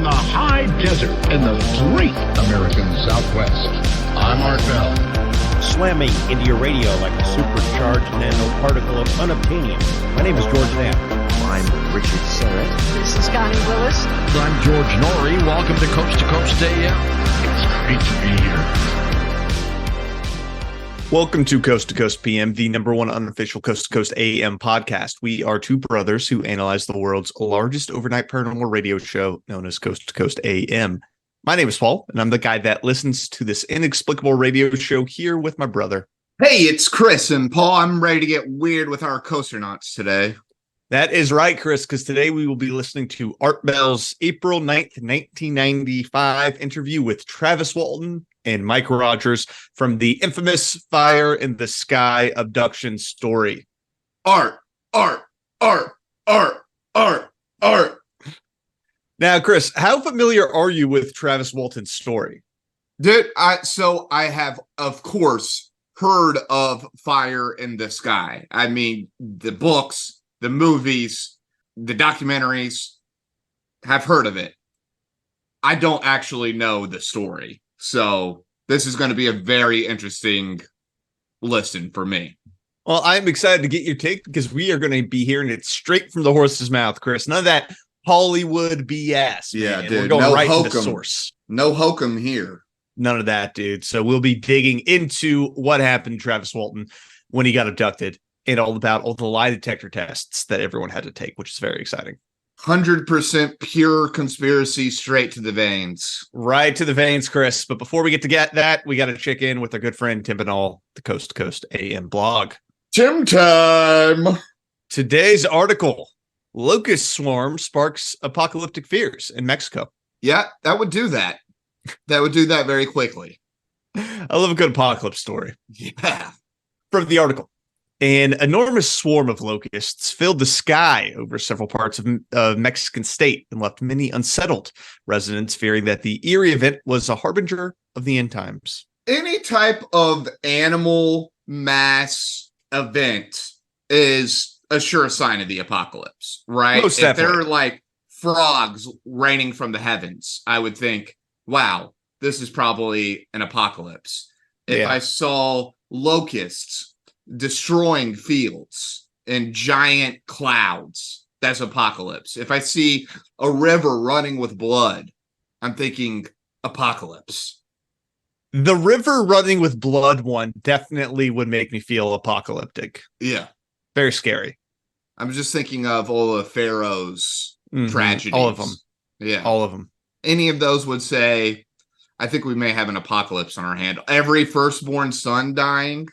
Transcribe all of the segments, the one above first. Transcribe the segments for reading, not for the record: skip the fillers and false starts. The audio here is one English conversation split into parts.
from the high desert in the great American Southwest. I'm Art Bell. Slamming into your radio like a supercharged nanoparticle of unobtainium. My name is George Knapp. I'm Richard Serrett. This is Connie Willis. I'm George Norrie. Welcome to Coast AM. It's great to be here. Welcome to Coast PM, the number one unofficial Coast to Coast AM podcast. We are two brothers who analyze the world's largest overnight paranormal radio show known as Coast to Coast AM. My name is Paul, and I'm the guy that listens to this inexplicable radio show here with my brother. Hey, it's Chris, and Paul, I'm ready to get weird with our coasternauts today. That is right, Chris, because today we will be listening to Art Bell's April 9th, 1995 interview with Travis Walton and Mike Rogers from the infamous Fire in the Sky abduction story. Art. Now, Chris, how familiar are you with Travis Walton's story? Dude, I have, of course, heard of Fire in the Sky. I mean, the books, the movies, the documentaries, have heard of it. I don't actually know the story. So this is going to be a very interesting listen for me. Well, I'm excited to get your take because we are going to be hearing it straight from the horse's mouth, Chris. None of that Hollywood BS. Yeah, man. dude. We're going no right hokum. to the source. No hokum here. None of that, dude. So we'll be digging into what happened to Travis Walton when he got abducted and all about all the lie detector tests that everyone had to take, which is very exciting. 100% pure conspiracy straight to the veins. Right to the veins, Chris. But before we get that, we got to check in with our good friend Tim Banal, the Coast to Coast AM blog. Tim time. Today's article, Locust Swarm Sparks Apocalyptic Fears in Mexico. Yeah, that would do that. That would do that very quickly. I love a good apocalypse story. Yeah. From the article. An enormous swarm of locusts filled the sky over several parts of Mexican state and left many unsettled residents fearing that the eerie event was a harbinger of the end times. Any type of animal mass event is a sure sign of the apocalypse, right? Most if definitely. they're like frogs raining from the heavens, I would think, wow, this is probably an apocalypse. If I saw locusts destroying fields and giant clouds, that's apocalypse. If I see a river running with blood, I'm thinking apocalypse. The river running with blood one definitely would make me feel apocalyptic. Yeah. Very scary. I'm just thinking of all of Pharaoh's tragedies. All of them. Yeah. All of them. Any of those would say, I think we may have an apocalypse on our hand. Every firstborn son dying,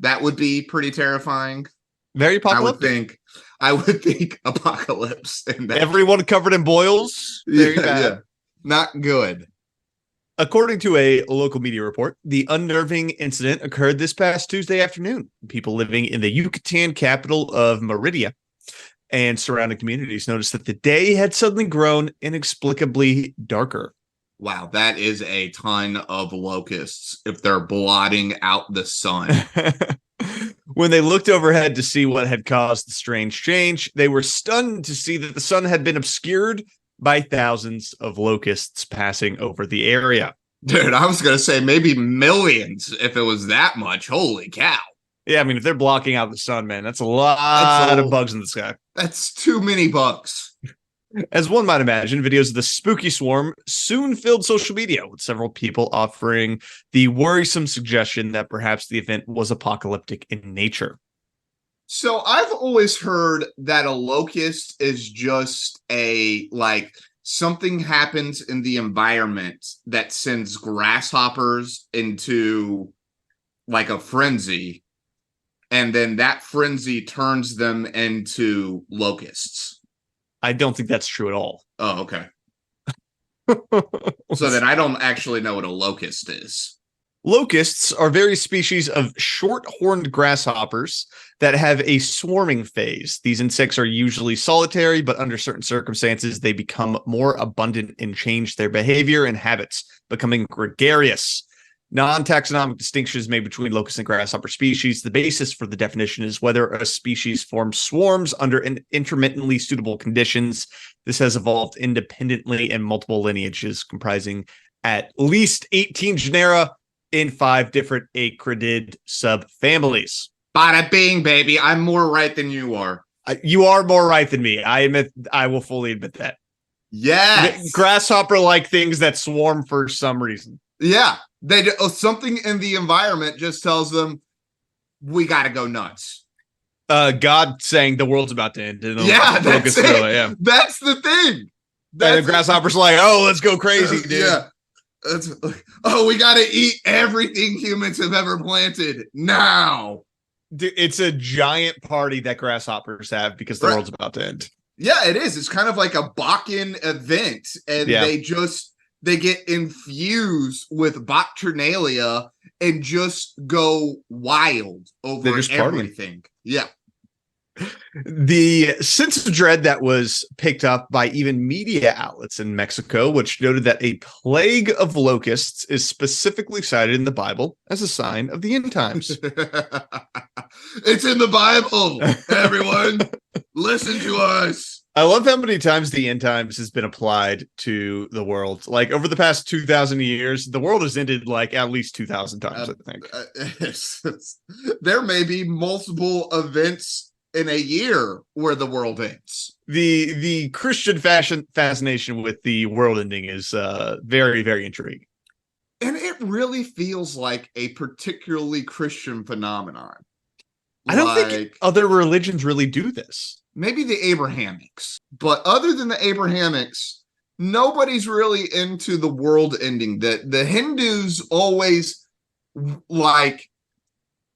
that would be pretty terrifying. Very apocalyptic. I would think apocalypse. Everyone covered in boils. Very bad. Yeah. Not good. According to a local media report, the unnerving incident occurred this past Tuesday afternoon. People living in the Yucatan capital of Mérida and surrounding communities noticed that the day had suddenly grown inexplicably darker. Wow, that is a ton of locusts if they're blotting out the sun. When they looked overhead to see what had caused the strange change, they were stunned to see that the sun had been obscured by thousands of locusts passing over the area. Dude, I was going to say maybe millions if it was that much. Holy cow. Yeah, I mean, if they're blocking out the sun, man, that's a lot of bugs in the sky. That's too many bugs. As one might imagine, videos of the spooky swarm soon filled social media, with several people offering the worrisome suggestion that perhaps the event was apocalyptic in nature. So I've always heard that a locust is just something happens in the environment that sends grasshoppers into like a frenzy, and then that frenzy turns them into locusts. I don't think that's true at all. Oh, okay. So then I don't actually know what a locust is. Locusts are various species of short-horned grasshoppers that have a swarming phase. These insects are usually solitary, but under certain circumstances, they become more abundant and change their behavior and habits, becoming gregarious. Non-taxonomic distinctions made between locust and grasshopper species. The basis for the definition is whether a species forms swarms under intermittently suitable conditions. This has evolved independently in multiple lineages, comprising at least 18 genera in 5 different acridid subfamilies. Bada bing, baby. I'm more right than you are. You are more right than me. I will fully admit that. Yes. Grasshopper-like things that swarm for some reason. Yeah. They do, something in the environment just tells them we got to go nuts. God saying the world's about to end. Yeah, that's it. Yeah. That's the thing. And the grasshopper's like, oh, let's go crazy, dude. Yeah. We got to eat everything humans have ever planted now. Dude, it's a giant party that grasshoppers have because the world's about to end. Yeah, it is. It's kind of like a Bakken event, and they get infused with Bacternalia and just go wild over everything. Partying. Yeah. The sense of dread that was picked up by even media outlets in Mexico, which noted that a plague of locusts is specifically cited in the Bible as a sign of the end times. It's in the Bible, everyone. Listen to us. I love how many times the end times has been applied to the world. Like over the past 2,000 years, the world has ended like at least 2,000 times, I think. There may be multiple events in a year where the world ends. The Christian fascination with the world ending is very, very intriguing. And it really feels like a particularly Christian phenomenon. I don't think other religions really do this. Maybe the Abrahamics. But other than the Abrahamics, nobody's really into the world ending. The Hindus always like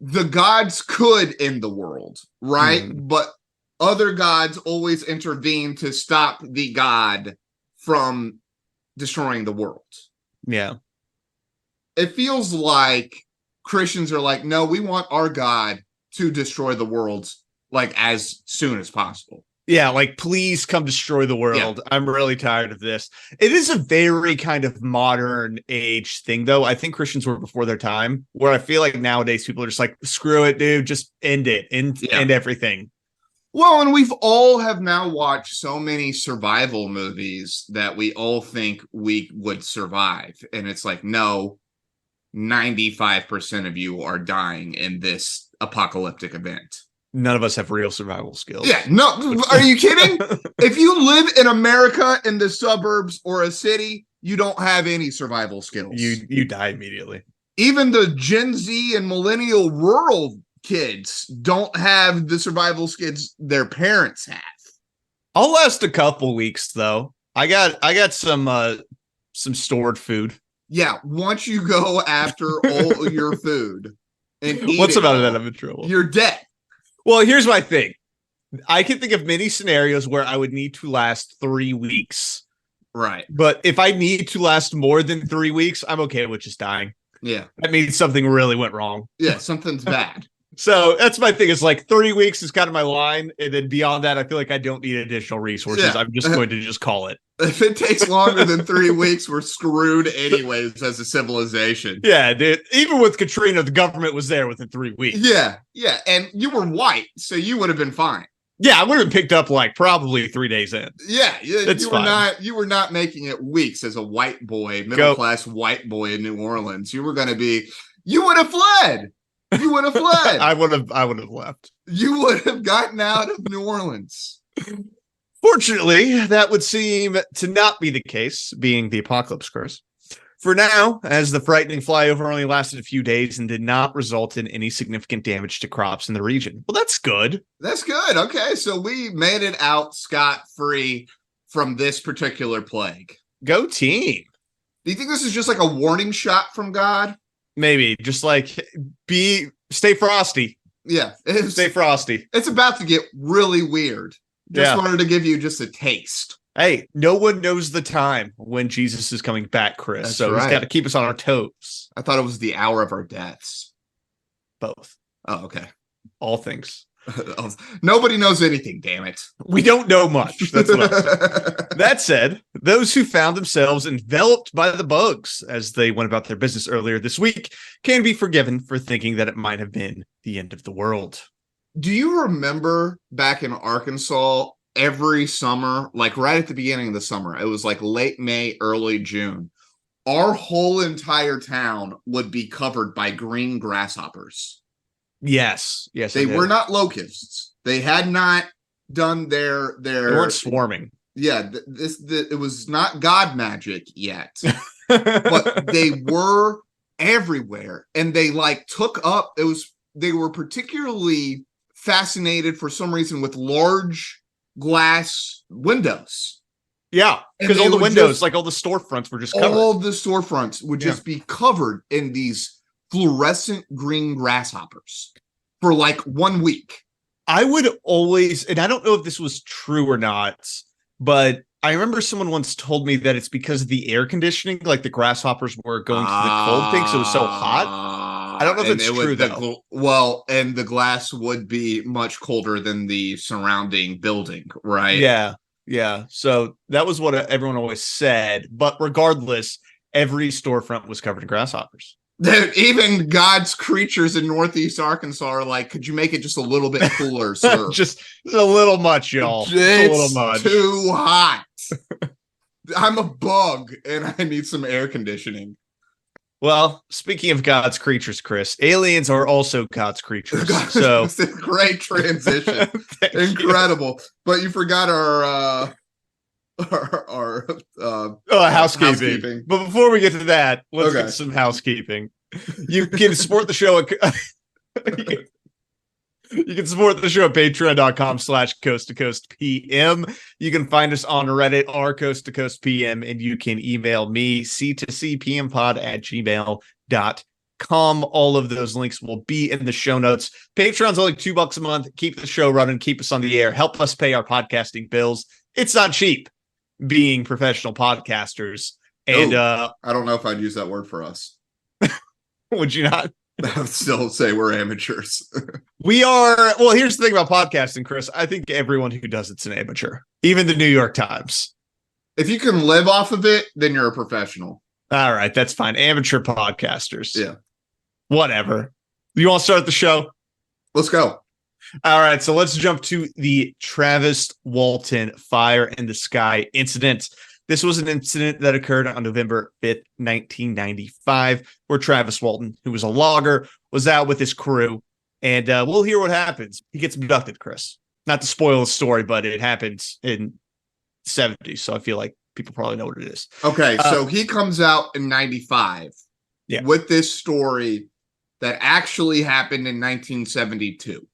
the gods could end the world, right? But other gods always intervene to stop the god from destroying the world. Yeah. It feels like Christians are like, no, we want our God to destroy the world like as soon as possible. Yeah, like please come destroy the world. Yeah. I'm really tired of this. It is a very kind of modern age thing, though. I think Christians were before their time, where I feel like nowadays people are just like, screw it, dude, just end it, end everything. Well, and we've all have now watched so many survival movies that we all think we would survive. And it's like, no, 95% of you are dying in this apocalyptic event. None of us have real survival skills. Yeah, no, are you kidding? If you live in America in the suburbs or a city, you don't have any survival skills. You die immediately. Even the Gen Z and millennial rural kids don't have the survival skills their parents have. I'll last a couple weeks though. I got some stored food. Yeah, once you go after all your food and eat what's about that I'm in trouble. You're dead. Well, here's my thing. I can think of many scenarios where I would need to last 3 weeks. Right. But if I need to last more than 3 weeks, I'm okay with just dying. Yeah. That means something really went wrong. Yeah, something's bad. So that's my thing. It's like 3 weeks is kind of my line. And then beyond that, I feel like I don't need additional resources. Yeah. I'm just going to just call it. If it takes longer than 3 weeks, we're screwed anyways as a civilization. Yeah, dude. Even with Katrina, the government was there within 3 weeks. Yeah, yeah. And you were white, so you would have been fine. Yeah, I would have been picked up like probably 3 days in. Yeah, you were not making it weeks as a white boy, middle class white boy in New Orleans. You would have fled. You would have fled. I would have left. You would have gotten out of New Orleans. Fortunately, that would seem to not be the case, being the apocalypse curse. For now, as the frightening flyover only lasted a few days and did not result in any significant damage to crops in the region. Well, that's good. That's good. Okay, so we made it out scot-free from this particular plague. Go team. Do you think this is just like a warning shot from God? Maybe. Just like, stay frosty. Yeah. Stay frosty. It's about to get really weird. Just wanted to give you just a taste. Hey, no one knows the time when Jesus is coming back, Chris. That's so he's got to keep us on our toes. I thought it was the hour of our deaths. Both. Oh, okay. All things. Nobody knows anything, damn it. We don't know much. That's what I'm saying. That said, those who found themselves enveloped by the bugs as they went about their business earlier this week can be forgiven for thinking that it might have been the end of the world. Do you remember back in Arkansas every summer, like right at the beginning of the summer, it was like late May, early June, our whole entire town would be covered by green grasshoppers. Yes. They were not locusts. They had not done their They weren't swarming. Yeah, it was not God magic yet. But they were everywhere, and they like took up they were particularly fascinated for some reason with large glass windows. Yeah, because all the windows, like all the storefronts were just covered. All the storefronts would just be covered in these fluorescent green grasshoppers for like 1 week. I would always, and I don't know if this was true or not, but I remember someone once told me that it's because of the air conditioning, like the grasshoppers were going to the cold thing, so it was so hot. I don't know if it's true, though. Well, and the glass would be much colder than the surrounding building, right? Yeah. So that was what everyone always said. But regardless, every storefront was covered in grasshoppers. Even God's creatures in Northeast Arkansas are like, could you make it just a little bit cooler, sir? just a little much, y'all. Just a little much. Too hot. I'm a bug and I need some air conditioning. Well, speaking of God's creatures, Chris, aliens are also God's creatures. So it's a great transition. Incredible. But you forgot our housekeeping. But before we get to that, let's get to some housekeeping. You can support the show you can support the show at patreon.com/coast-to-coast-pm. You can find us on Reddit, our Coast to Coast PM, and you can email me, c2cpmpod@gmail.com. All of those links will be in the show notes. Patreon's only $2 a month. Keep the show running, keep us on the air, help us pay our podcasting bills. It's not cheap being professional podcasters. And I don't know if I'd use that word for us. Would you not? I would still say we're amateurs. We are. Well, here's the thing about podcasting, Chris. I think everyone who does it's an amateur, even the New York Times. If you can live off of it, then you're a professional. All right, that's fine. Amateur podcasters. Yeah. Whatever. You want to start the show? Let's go. All right, so let's jump to the Travis Walton fire in the sky incident. This was an incident that occurred on November 5th, 1995, where Travis Walton, who was a logger, was out with his crew. And we'll hear what happens. He gets abducted, Chris. Not to spoil the story, but it happened in the 70s, so I feel like people probably know what it is. Okay, so he comes out in 95 with this story that actually happened in 1972.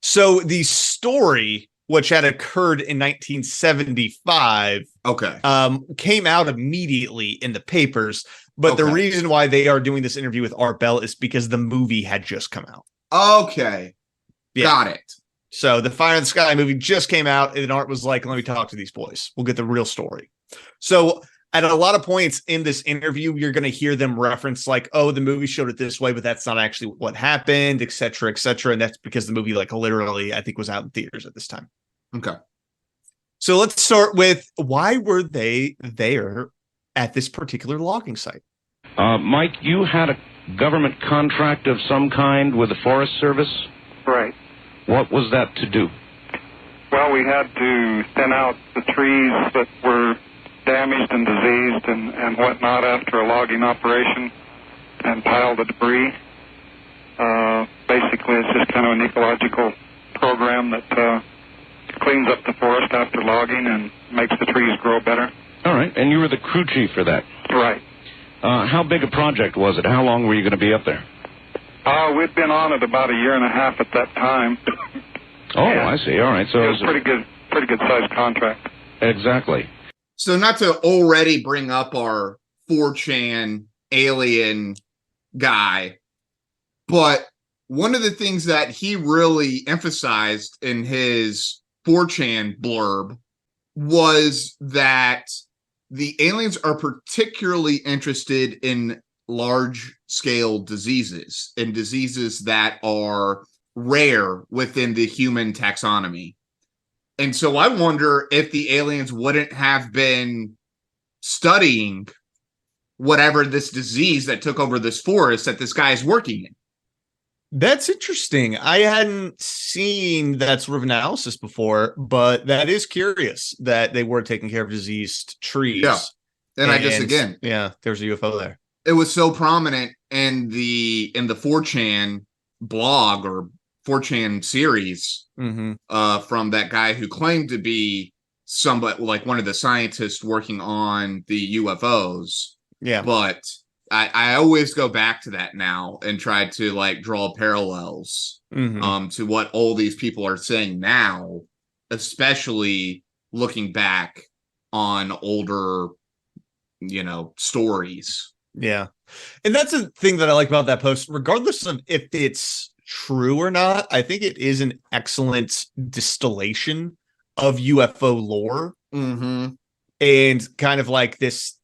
So the story, which had occurred in 1975, came out immediately in the papers. But the reason why they are doing this interview with Art Bell is because the movie had just come out. Okay. Yeah. Got it. So the Fire in the Sky movie just came out, and Art was like, let me talk to these boys. We'll get the real story. So at a lot of points in this interview, you're going to hear them reference like, oh, the movie showed it this way, but that's not actually what happened, et cetera, et cetera. And that's because the movie, like, literally, I think, was out in theaters at this time. Okay. So let's start with, why were they there at this particular logging site? Mike, you had a government contract of some kind with the Forest Service? Right. What was that to do? Well, we had to thin out the trees that were damaged and diseased and whatnot after a logging operation and pile the debris. Basically, it's just kind of an ecological program that cleans up the forest after logging and makes the trees grow better. All right, and you were the crew chief for that? Right. How big a project was it? How long were you going to be up there? We'd been on it about a year and a half at that time. Oh, I see. All right. So it was a pretty good sized contract. Exactly. So not to already bring up our 4chan alien guy, but one of the things that he really emphasized in his 4chan blurb was that the aliens are particularly interested in large-scale diseases and diseases that are rare within the human taxonomy. And so I wonder if the aliens wouldn't have been studying whatever this disease that took over this forest that this guy is working in. That's interesting. I hadn't seen that sort of analysis before, but that is curious that they were taking care of diseased trees. Yeah. And I just, again, there's a UFO there. It was so prominent in the 4chan blog or 4chan series from that guy who claimed to be somebody like one of the scientists working on the UFOs. Yeah. But I always go back to that now and try to like draw parallels to what all these people are saying now, especially looking back on older, stories. Yeah. And that's a thing that I like about that post, regardless of if it's true or not. I think it is an excellent distillation of UFO lore and kind of like this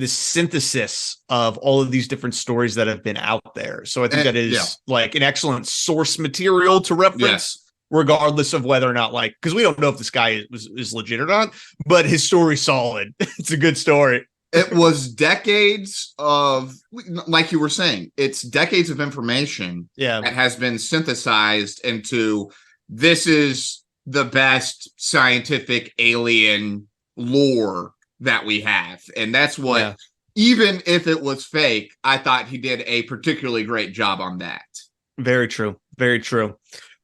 synthesis of all of these different stories that have been out there. So I think that is like an excellent source material to reference, regardless of whether or not, like, because we don't know if this guy is legit or not, but his story's solid. It's a good story. It was decades of, like you were saying, it's decades of information that has been synthesized into, this is the best scientific alien lore that we have. And that's what, even if it was fake, I thought he did a particularly great job on that. Very true. Very true.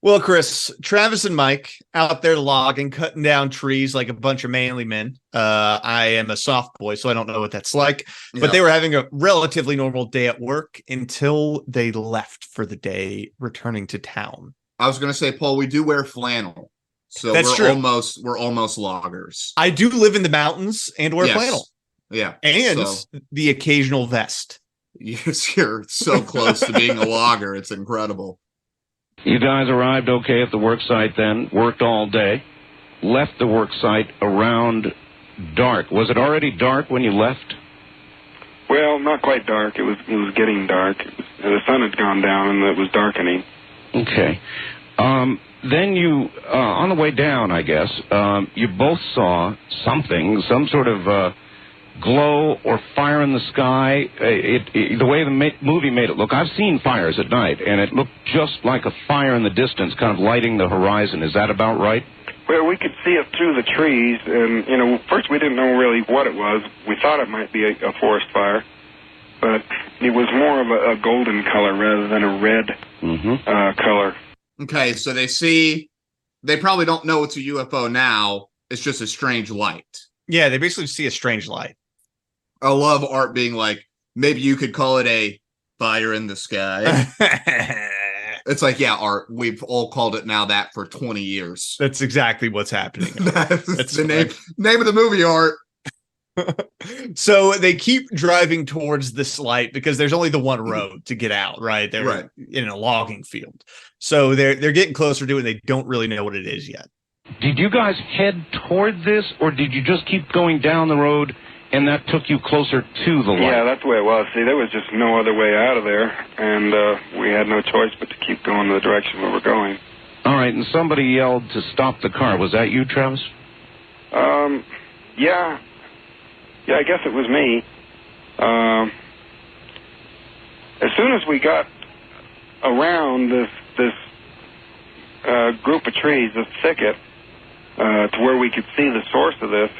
Well, Chris, Travis and Mike out there logging, cutting down trees like a bunch of manly men. I am a soft boy, so I don't know what that's like. But they were having a relatively normal day at work until they left for the day, returning to town. I was going to say, Paul, we do wear flannel. So we're almost loggers. I do live in the mountains and wear flannel. Yeah. And the occasional vest. Yes, you're so close to being a logger. It's incredible. You guys arrived okay at the work site then, worked all day, left the work site around dark. Was it already dark when you left? Well, not quite dark. It was getting dark. The sun had gone down and it was darkening. Okay. Then you, on the way down, I guess, you both saw something, some sort of glow or fire in the sky. The way the movie made it look, I've seen fires at night, and it looked just like a fire in the distance, kind of lighting the horizon. Is that about right? Well, we could see it through the trees, and, first we didn't know really what it was. We thought it might be a forest fire, but it was more of a golden color rather than a red color. Okay, so they probably don't know it's a UFO now. It's just a strange light. Yeah, they basically see a strange light. I love Art being like, maybe you could call it a fire in the sky. It's like, yeah, Art, we've all called it now that for 20 years. That's exactly what's happening. That's the name of the movie, Art. So they keep driving towards this light because there's only the one road to get out, right? They're in a logging field. So they're getting closer to it and they don't really know what it is yet. Did you guys head toward this, or did you just keep going down the road and that took you closer to the light? Yeah, that's the way it was. See, there was just no other way out of there, and we had no choice but to keep going in the direction we were going. All right, and somebody yelled to stop the car. Was that you, Travis? Yeah. Yeah, I guess it was me. As soon as we got around this group of trees, this thicket, to where we could see the source of this,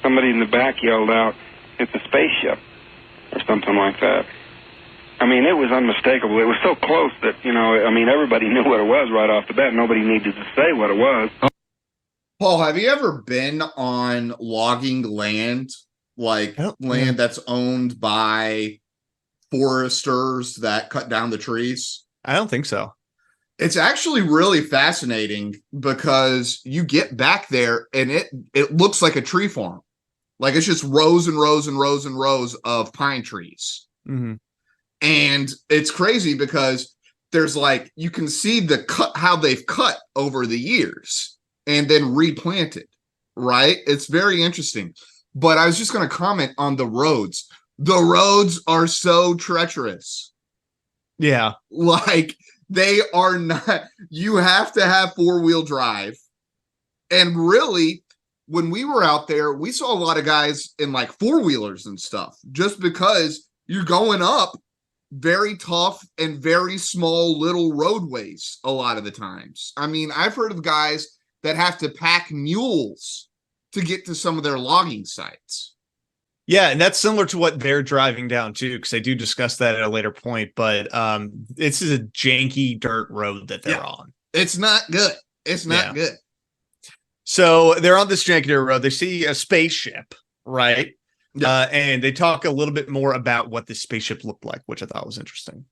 somebody in the back yelled out, "It's a spaceship," or something like that. I mean, it was unmistakable. It was so close that, everybody knew what it was right off the bat. Nobody needed to say what it was. Paul, have you ever been on logging land, like land that's owned by foresters that cut down the trees? I don't think so. It's actually really fascinating because you get back there and it looks like a tree farm. Like it's just rows and rows and rows and rows of pine trees. Mm-hmm. And it's crazy because there's like, you can see the cut, how they've cut over the years and then replanted, right? It's very interesting. But I was just going to comment on the roads. The roads are so treacherous. Yeah. Like, They are not. You have to have 4-wheel drive. And really, when we were out there, we saw a lot of guys in like 4-wheelers and stuff, just because you're going up very tough and very small little roadways a lot of the times. I mean, I've heard of guys that have to pack mules to get to some of their logging sites. Yeah, and that's similar to what they're driving down too, because I do discuss that at a later point. But this is a janky dirt road that they're on. It's not good. It's not good. So they're on this janky dirt road. They see a spaceship, right? Yeah. And they talk a little bit more about what this spaceship looked like, which I thought was interesting.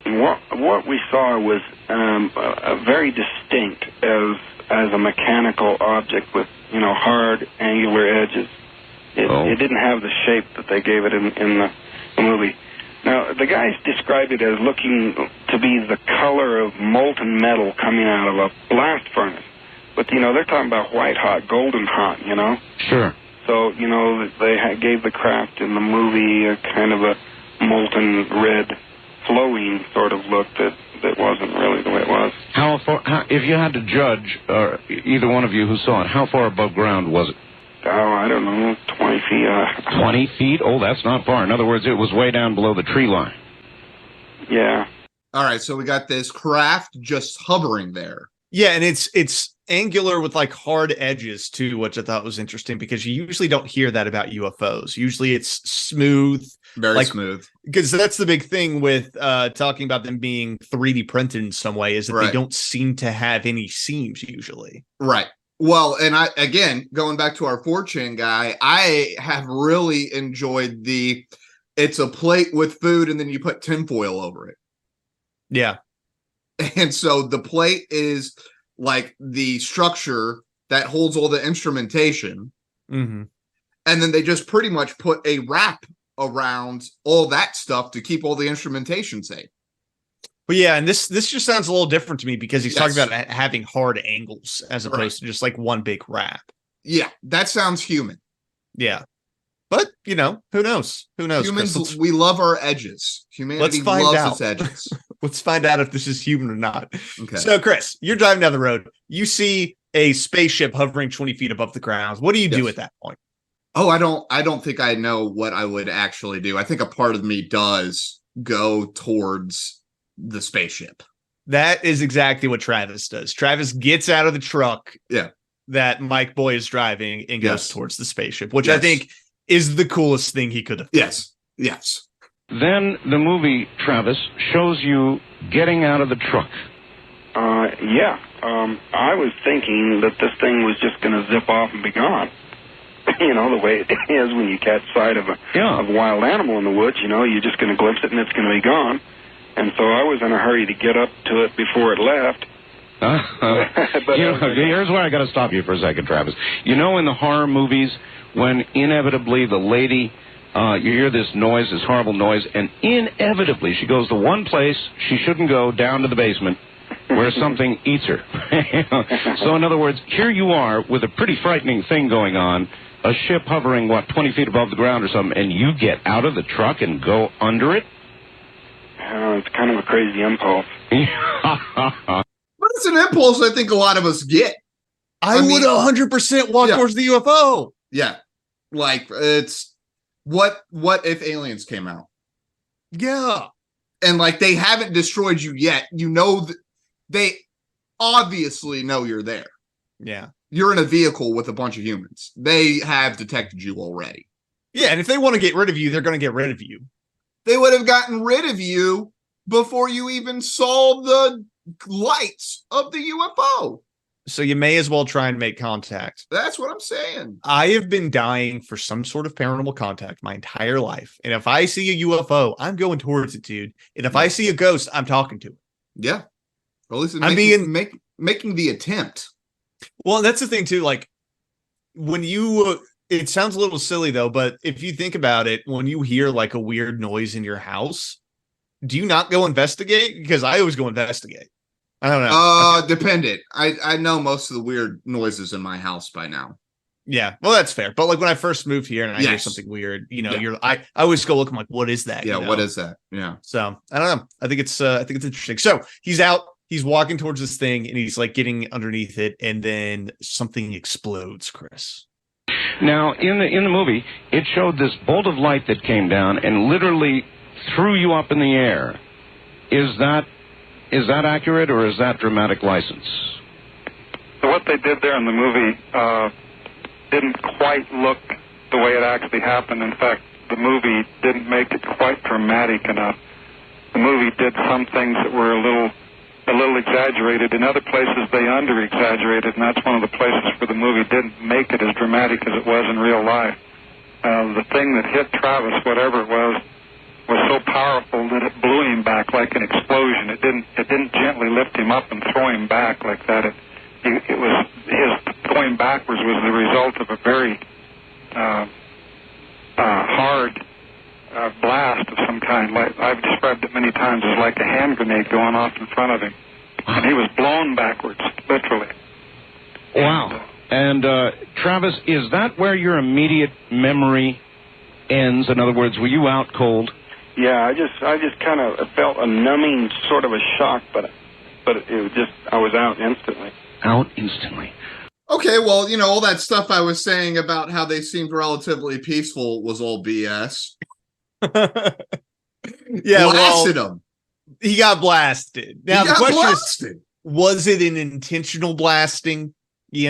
What we saw was a very distinct as a mechanical object with hard angular edges. It didn't have the shape that they gave it in the movie. Now the guys described it as looking to be the color of molten metal coming out of a blast furnace. But they're talking about white hot, golden hot. Sure. So, they gave the craft in the movie a kind of a molten red, flowing sort of look that wasn't really the way it was. How far, if you had to judge, either one of you who saw it, how far above ground was it? Oh, I don't know, 20 feet. 20 feet? Oh, that's not far. In other words, it was way down below the tree line. Yeah. All right, so we got this craft just hovering there. Yeah, and it's angular with like hard edges too, which I thought was interesting because you usually don't hear that about UFOs. Usually it's smooth, very smooth. Because that's the big thing with talking about them being 3D printed in some way is that they don't seem to have any seams usually. Right. Well, and again, going back to our 4chan guy, I have really enjoyed it's a plate with food and then you put tinfoil over it. Yeah. And so the plate is like the structure that holds all the instrumentation. Mm-hmm. And then they just pretty much put a wrap around all that stuff to keep all the instrumentation safe. But yeah, and this just sounds a little different to me because he's talking about having hard angles as opposed to just like one big wrap. Yeah, that sounds human. Yeah. But, who knows? Who knows? Humans, we love our edges. Humanity loves its edges. Let's find out if this is human or not. Okay. So, Chris, you're driving down the road. You see a spaceship hovering 20 feet above the ground. What do you do at that point? Oh, I don't think I know what I would actually do. I think a part of me does go towards the spaceship. That is exactly what Travis does. Travis gets out of the truck that Mike Boy is driving and goes towards the spaceship, which I think is the coolest thing he could have done. Yes. Then the movie, Travis, shows you getting out of the truck. I was thinking that this thing was just going to zip off and be gone. The way it is when you catch sight of a wild animal in the woods, you're just going to glimpse it and it's going to be gone. And so I was in a hurry to get up to it before it left. Here's where I got to stop you for a second, Travis. In the horror movies, when inevitably the lady, you hear this noise, this horrible noise, and inevitably she goes to one place she shouldn't go, down to the basement, where something eats her. So in other words, here you are with a pretty frightening thing going on, a ship hovering, 20 feet above the ground or something, and you get out of the truck and go under it? It's kind of a crazy impulse. But it's an impulse I think a lot of us get. I would 100% walk towards the UFO. Yeah. Like, it's what if aliens came out? Yeah. And like, they haven't destroyed you yet. They obviously know you're there. Yeah. You're in a vehicle with a bunch of humans. They have detected you already. Yeah. And if they want to get rid of you, they're going to get rid of you. They would have gotten rid of you before you even saw the lights of the UFO. So you may as well try and make contact. That's what I'm saying. I have been dying for some sort of paranormal contact my entire life. And if I see a UFO, I'm going towards it, dude. And if I see a ghost, I'm talking to it. Yeah. Well, at least making the attempt. Well, that's the thing too. Like when it sounds a little silly though, but if you think about it, when you hear like a weird noise in your house, do you not go investigate? Because I always go investigate. I don't know. Dependent. I know most of the weird noises in my house by now. Yeah, well, that's fair. But like when I first moved here and I hear Yes. something weird, Yeah. I always go look. I'm like, what is that? Yeah, You know? what is that? Yeah. So I don't know. I think it's interesting. So he's out. He's walking towards this thing, and he's like getting underneath it, and then something explodes. Chris. Now, in the movie, it showed this bolt of light that came down and literally threw you up in the air. Is that accurate, or is that dramatic license? So what they did there in the movie didn't quite look the way it actually happened. In fact, the movie didn't make it quite dramatic enough. The movie did some things that were a little exaggerated. In other places, they under-exaggerated, and that's one of the places where the movie didn't make it as dramatic as it was in real life. The thing that hit Travis, whatever it was so powerful that it blew him back like an explosion. It didn't gently lift him up and throw him back like that. It was his going backwards was the result of a very hard blast of some kind. Like I've described it many times as like a hand grenade going off in front of him, and he was blown backwards, literally. Wow. And Travis, is that where your immediate memory ends? In other words, were you out cold? Yeah, I just kind of felt a numbing sort of a shock, but it was just, I was out instantly. Out instantly. Okay, well, all that stuff I was saying about how they seemed relatively peaceful was all BS. Yeah, Blasted him. He got blasted. Now the question blasted. is, was it an intentional blasting? I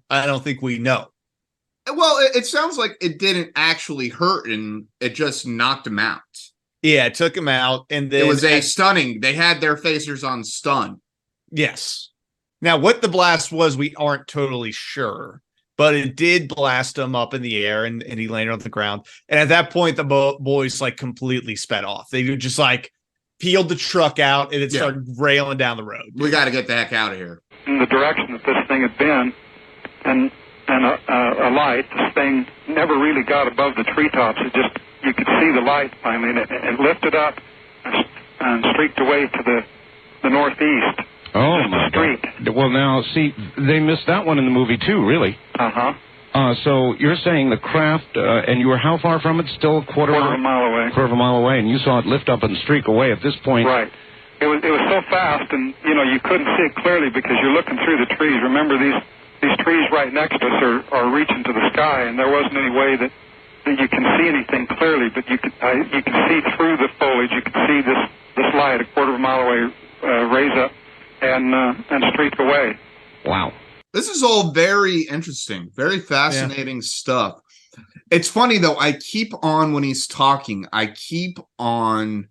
don't think we know. Well, it sounds like it didn't actually hurt, and it just knocked him out. Yeah, it took him out, and then It was a stunning. They had their phasers on stun. Yes. Now, what the blast was, we aren't totally sure, but it did blast him up in the air, and he landed on the ground. And at that point, the boys like completely sped off. They just like peeled the truck out, and it started railing down the road. We got to get the heck out of here. In the direction that this thing had been, and a light, this thing never really got above the treetops. You could see the light finally, and it lifted up and streaked away to the northeast. Oh, my God. Well, now, see, they missed that one in the movie, too, really. Uh-huh. So you're saying the craft, and you were how far from it? Still a quarter of a mile away. Quarter of a mile away, and you saw it lift up and streak away at this point. Right. It was so fast, and, you couldn't see it clearly because you're looking through the trees. Remember, these trees right next to us are reaching to the sky, and there wasn't any way that you can see anything clearly, but you can see through the foliage. You can see this light a quarter of a mile away raise up and streak away. Wow. This is all very interesting, very fascinating stuff. It's funny, though. When he's talking, I keep on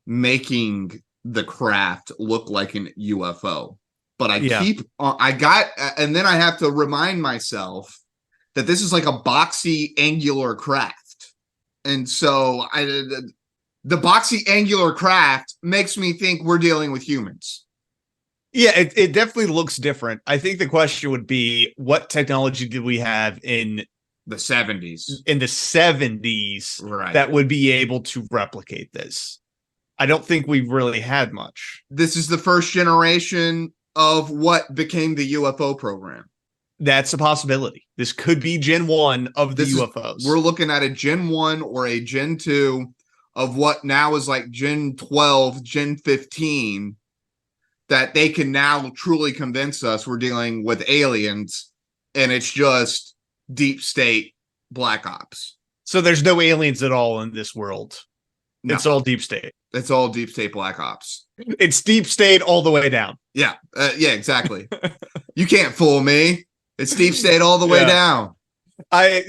making the craft look like an UFO. But and then I have to remind myself that this is like a boxy angular craft. And so the boxy angular craft makes me think we're dealing with humans. Yeah, it definitely looks different. I think the question would be, what technology did we have in the 70s? In the 70s, right, that would be able to replicate this. I don't think we've really had much. This is the first generation of what became the UFO program. That's a possibility. This could be Gen 1 of the UFOs. We're looking at a Gen 1 or a Gen 2 of what now is like Gen 12, Gen 15, that they can now truly convince us we're dealing with aliens, and it's just deep state black ops. So there's no aliens at all in this world. No. It's all deep state. It's all deep state black ops. It's deep state all the way down. Yeah. Yeah, exactly. You can't fool me. It's deep state all the way down.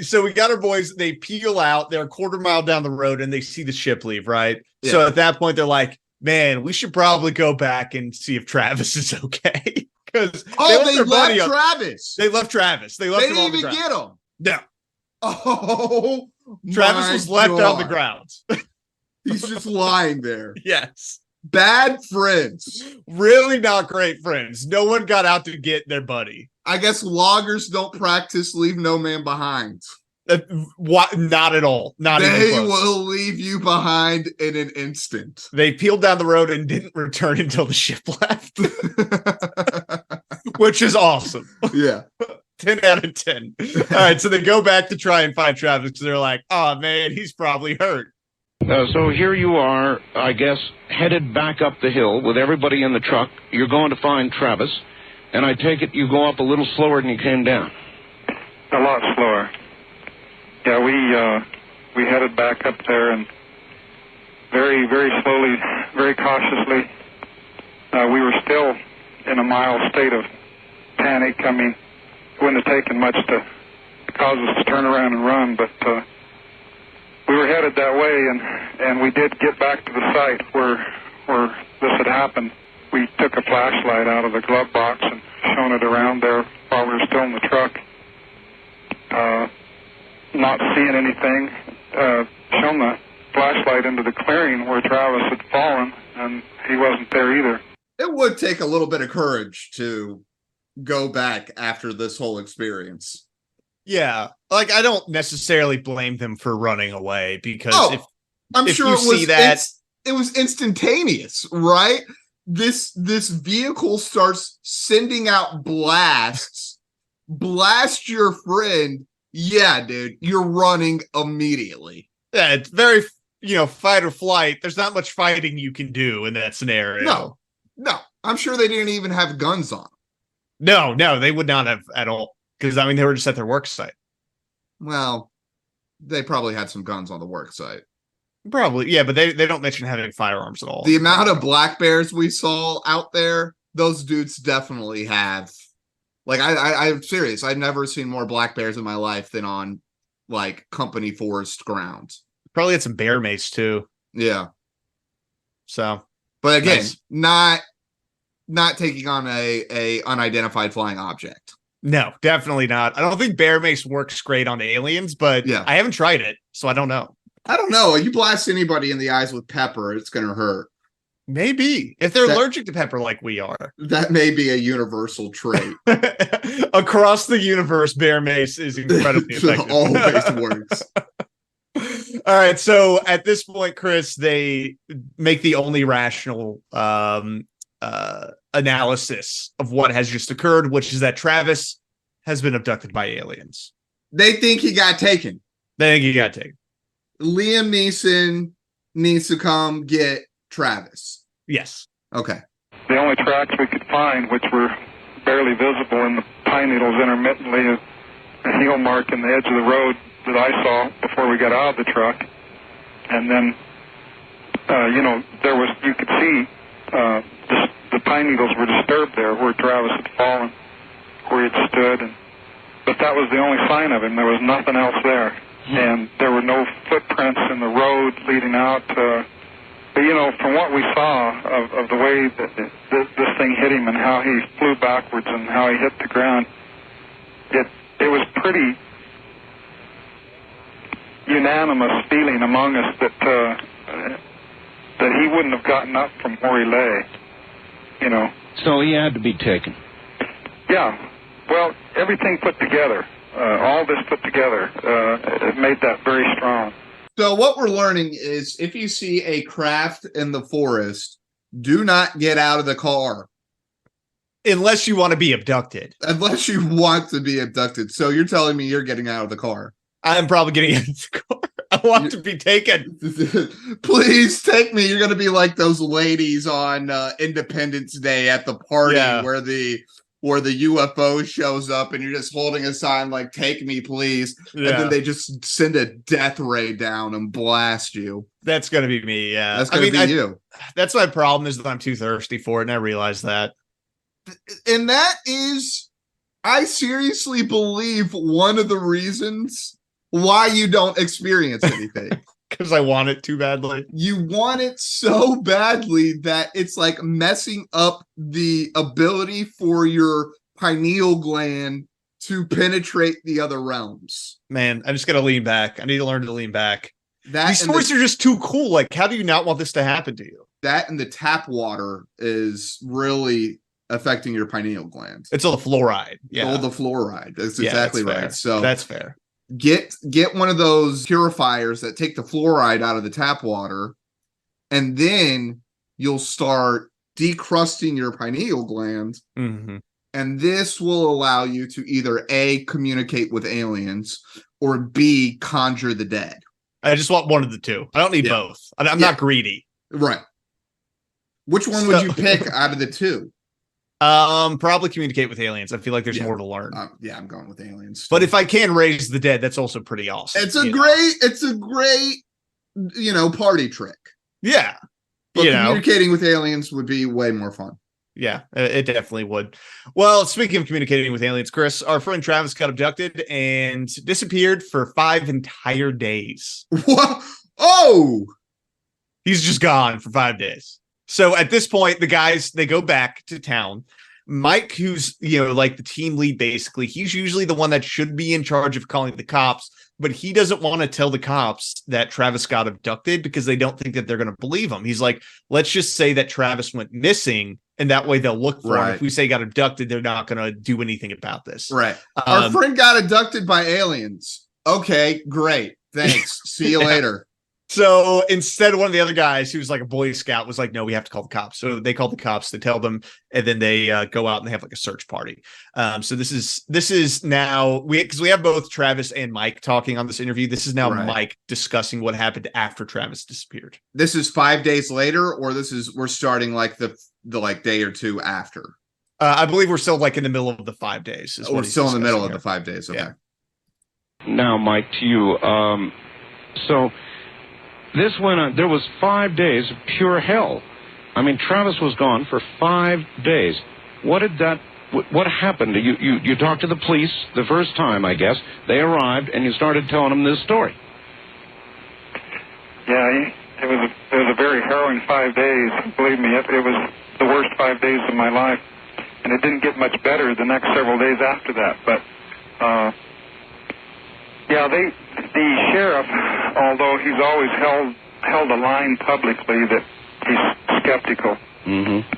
So we got our boys. They peel out. They're a quarter mile down the road, and they see the ship leave, right? Yeah. So at that point, they're like, man, we should probably go back and see if Travis is okay. Because they left Travis. They left Travis. They left him on the ground. They didn't even get him. No. Oh, Travis was left on the ground. He's just lying there. Yes. Bad friends. Really not great friends. No one got out to get their buddy. I guess loggers don't practice leave no man behind. What? Not at all. Not even close. They will leave you behind in an instant. They peeled down the road and didn't return until the ship left. Which is awesome. Yeah. 10 out of 10. All right, so they go back to try and find Travis because they're like, oh, man, he's probably hurt. So here you are, I guess, headed back up the hill with everybody in the truck. You're going to find Travis, and I take it you go up a little slower than you came down. A lot slower. Yeah, we headed back up there, and very, very slowly, very cautiously. We were still in a mild state of panic. I mean, it wouldn't have taken much to cause us to turn around and run, but we were headed that way, and we did get back to the site where this had happened. We took a flashlight out of the glove box and shone it around there while we were still in the truck. Not seeing anything, shone the flashlight into the clearing where Travis had fallen, and he wasn't there either. It would take a little bit of courage to go back after this whole experience. Yeah, like I don't necessarily blame them for running away because I'm if sure you it was see that, it was instantaneous, right? This vehicle starts sending out blasts, blast your friend. Yeah, dude, you're running immediately. Yeah, it's very, fight or flight. There's not much fighting you can do in that scenario. No, I'm sure they didn't even have guns on. No, they would not have at all. Because, they were just at their work site. Well, they probably had some guns on the work site. Probably, yeah, but they don't mention having firearms at all. The amount of black bears we saw out there, those dudes definitely have. Like, I'm serious. I've never seen more black bears in my life than on, like, company forest grounds. Probably had some bear mace, too. Yeah. So. But again, not taking on a unidentified flying object. No, definitely not. I don't think bear mace works great on aliens, but yeah. I haven't tried it, so I don't know. I don't know. You blast anybody in the eyes with pepper, it's going to hurt. Maybe. If they're allergic to pepper like we are. That may be a universal trait. Across the universe, bear mace is incredibly effective. Always works. All right, so at this point, Chris, they make the only rational analysis of what has just occurred, which is that Travis has been abducted by aliens. They think he got taken. Liam Neeson needs to come get Travis. Yes. Okay. The only tracks we could find, which were barely visible in the pine needles intermittently, is a heel mark in the edge of the road that I saw before we got out of the truck. And then, you could see the pine needles were disturbed there where Travis had fallen, where he had stood. But that was the only sign of him. There was nothing else there. And there were no footprints in the road leading out. But, from what we saw of the way that this thing hit him and how he flew backwards and how he hit the ground, it was pretty unanimous feeling among us that he wouldn't have gotten up from where he lay. So he had to be taken. Yeah. Well, everything put together, all this put together, it made that very strong. So what we're learning is if you see a craft in the forest, do not get out of the car. Unless you want to be abducted. Unless you want to be abducted. So you're telling me you're getting out of the car. I'm probably getting out of the car. I want to be taken. Please take me. You're going to be like those ladies on Independence Day at the party where the UFO shows up and you're just holding a sign like, take me, please. Yeah. And then they just send a death ray down and blast you. That's going to be me. Yeah. That's going to be you. That's my problem is that I'm too thirsty for it. And I realize that. And that is, I seriously believe one of the reasons why you don't experience anything. Because I want it too badly. You want it so badly that it's like messing up the ability for your pineal gland to penetrate the other realms. Man, I'm just going to lean back. I need to learn to lean back. These stories are just too cool. Like, how do you not want this to happen to you? That and the tap water is really affecting your pineal gland. It's all the fluoride. Yeah. All the fluoride. That's exactly right. Fair. So that's fair. Get one of those purifiers that take the fluoride out of the tap water, and then you'll start decrusting your pineal gland, mm-hmm. And this will allow you to either A, communicate with aliens, or B, conjure the dead. I just want one of the two. I don't need both. I'm not greedy. Right. Which one would you pick out of the two? Probably communicate with aliens. I feel like there's more to learn. I'm going with aliens. But if I can raise the dead, that's also pretty awesome. It's a great, party trick. Yeah. But communicating with aliens would be way more fun. Yeah, it definitely would. Well, speaking of communicating with aliens, Chris, our friend Travis got abducted and disappeared for 5 entire days. What? Oh! He's just gone for 5 days. So at this point, the guys, they go back to town. Mike, who's, like the team lead, basically, he's usually the one that should be in charge of calling the cops, but he doesn't want to tell the cops that Travis got abducted because they don't think that they're going to believe him. He's like, let's just say that Travis went missing, and that way they'll look for him. If we say he got abducted, they're not going to do anything about this. Right. Our friend got abducted by aliens. Okay, great. Thanks. See you later. So instead, one of the other guys who's like a Boy Scout was like, no, we have to call the cops. So they call the cops, they tell them, and then they go out and they have like a search party. So this is now because we have both Travis and Mike talking on this interview. This is now Mike discussing what happened after Travis disappeared. This is 5 days later, or we're starting like the day or two after. I believe we're still like in the middle of the 5 days. We're still in the middle of the 5 days. Okay. Yeah. Now, Mike, to you. So this went on. There was 5 days of pure hell. I mean, Travis was gone for 5 days. What happened? You talked to the police the first time, I guess. They arrived, and you started telling them this story. Yeah, it was a very harrowing 5 days. Believe me, it was the worst 5 days of my life, and it didn't get much better the next several days after that. But the sheriff, although he's always held a line publicly that he's skeptical,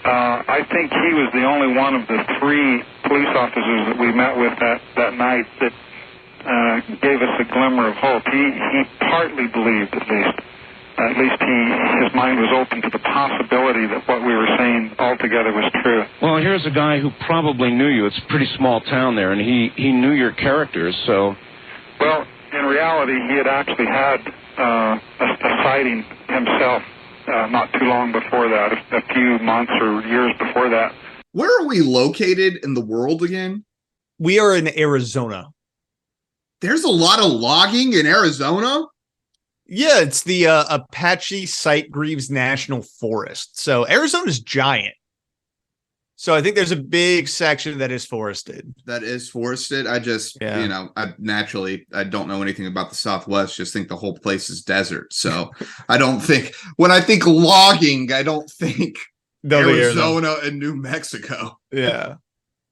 I think he was the only one of the 3 police officers that we met with that night that gave us a glimmer of hope. He partly believed, at least his mind was open to the possibility that what we were saying altogether was true. Well, here's a guy who probably knew you. It's a pretty small town there, and he knew your characters, so... Well, in reality, he had actually had a sighting himself not too long before that, a few months or years before that. Where are we located in the world again? We are in Arizona. There's a lot of logging in Arizona? Yeah, it's the Apache Sitgreaves National Forest. So Arizona's giant. So I think there's a big section that is forested. That is forested. I just, I don't know anything about the Southwest. Just think the whole place is desert. So I don't think, when I think logging, I don't think Arizona and New Mexico. Yeah.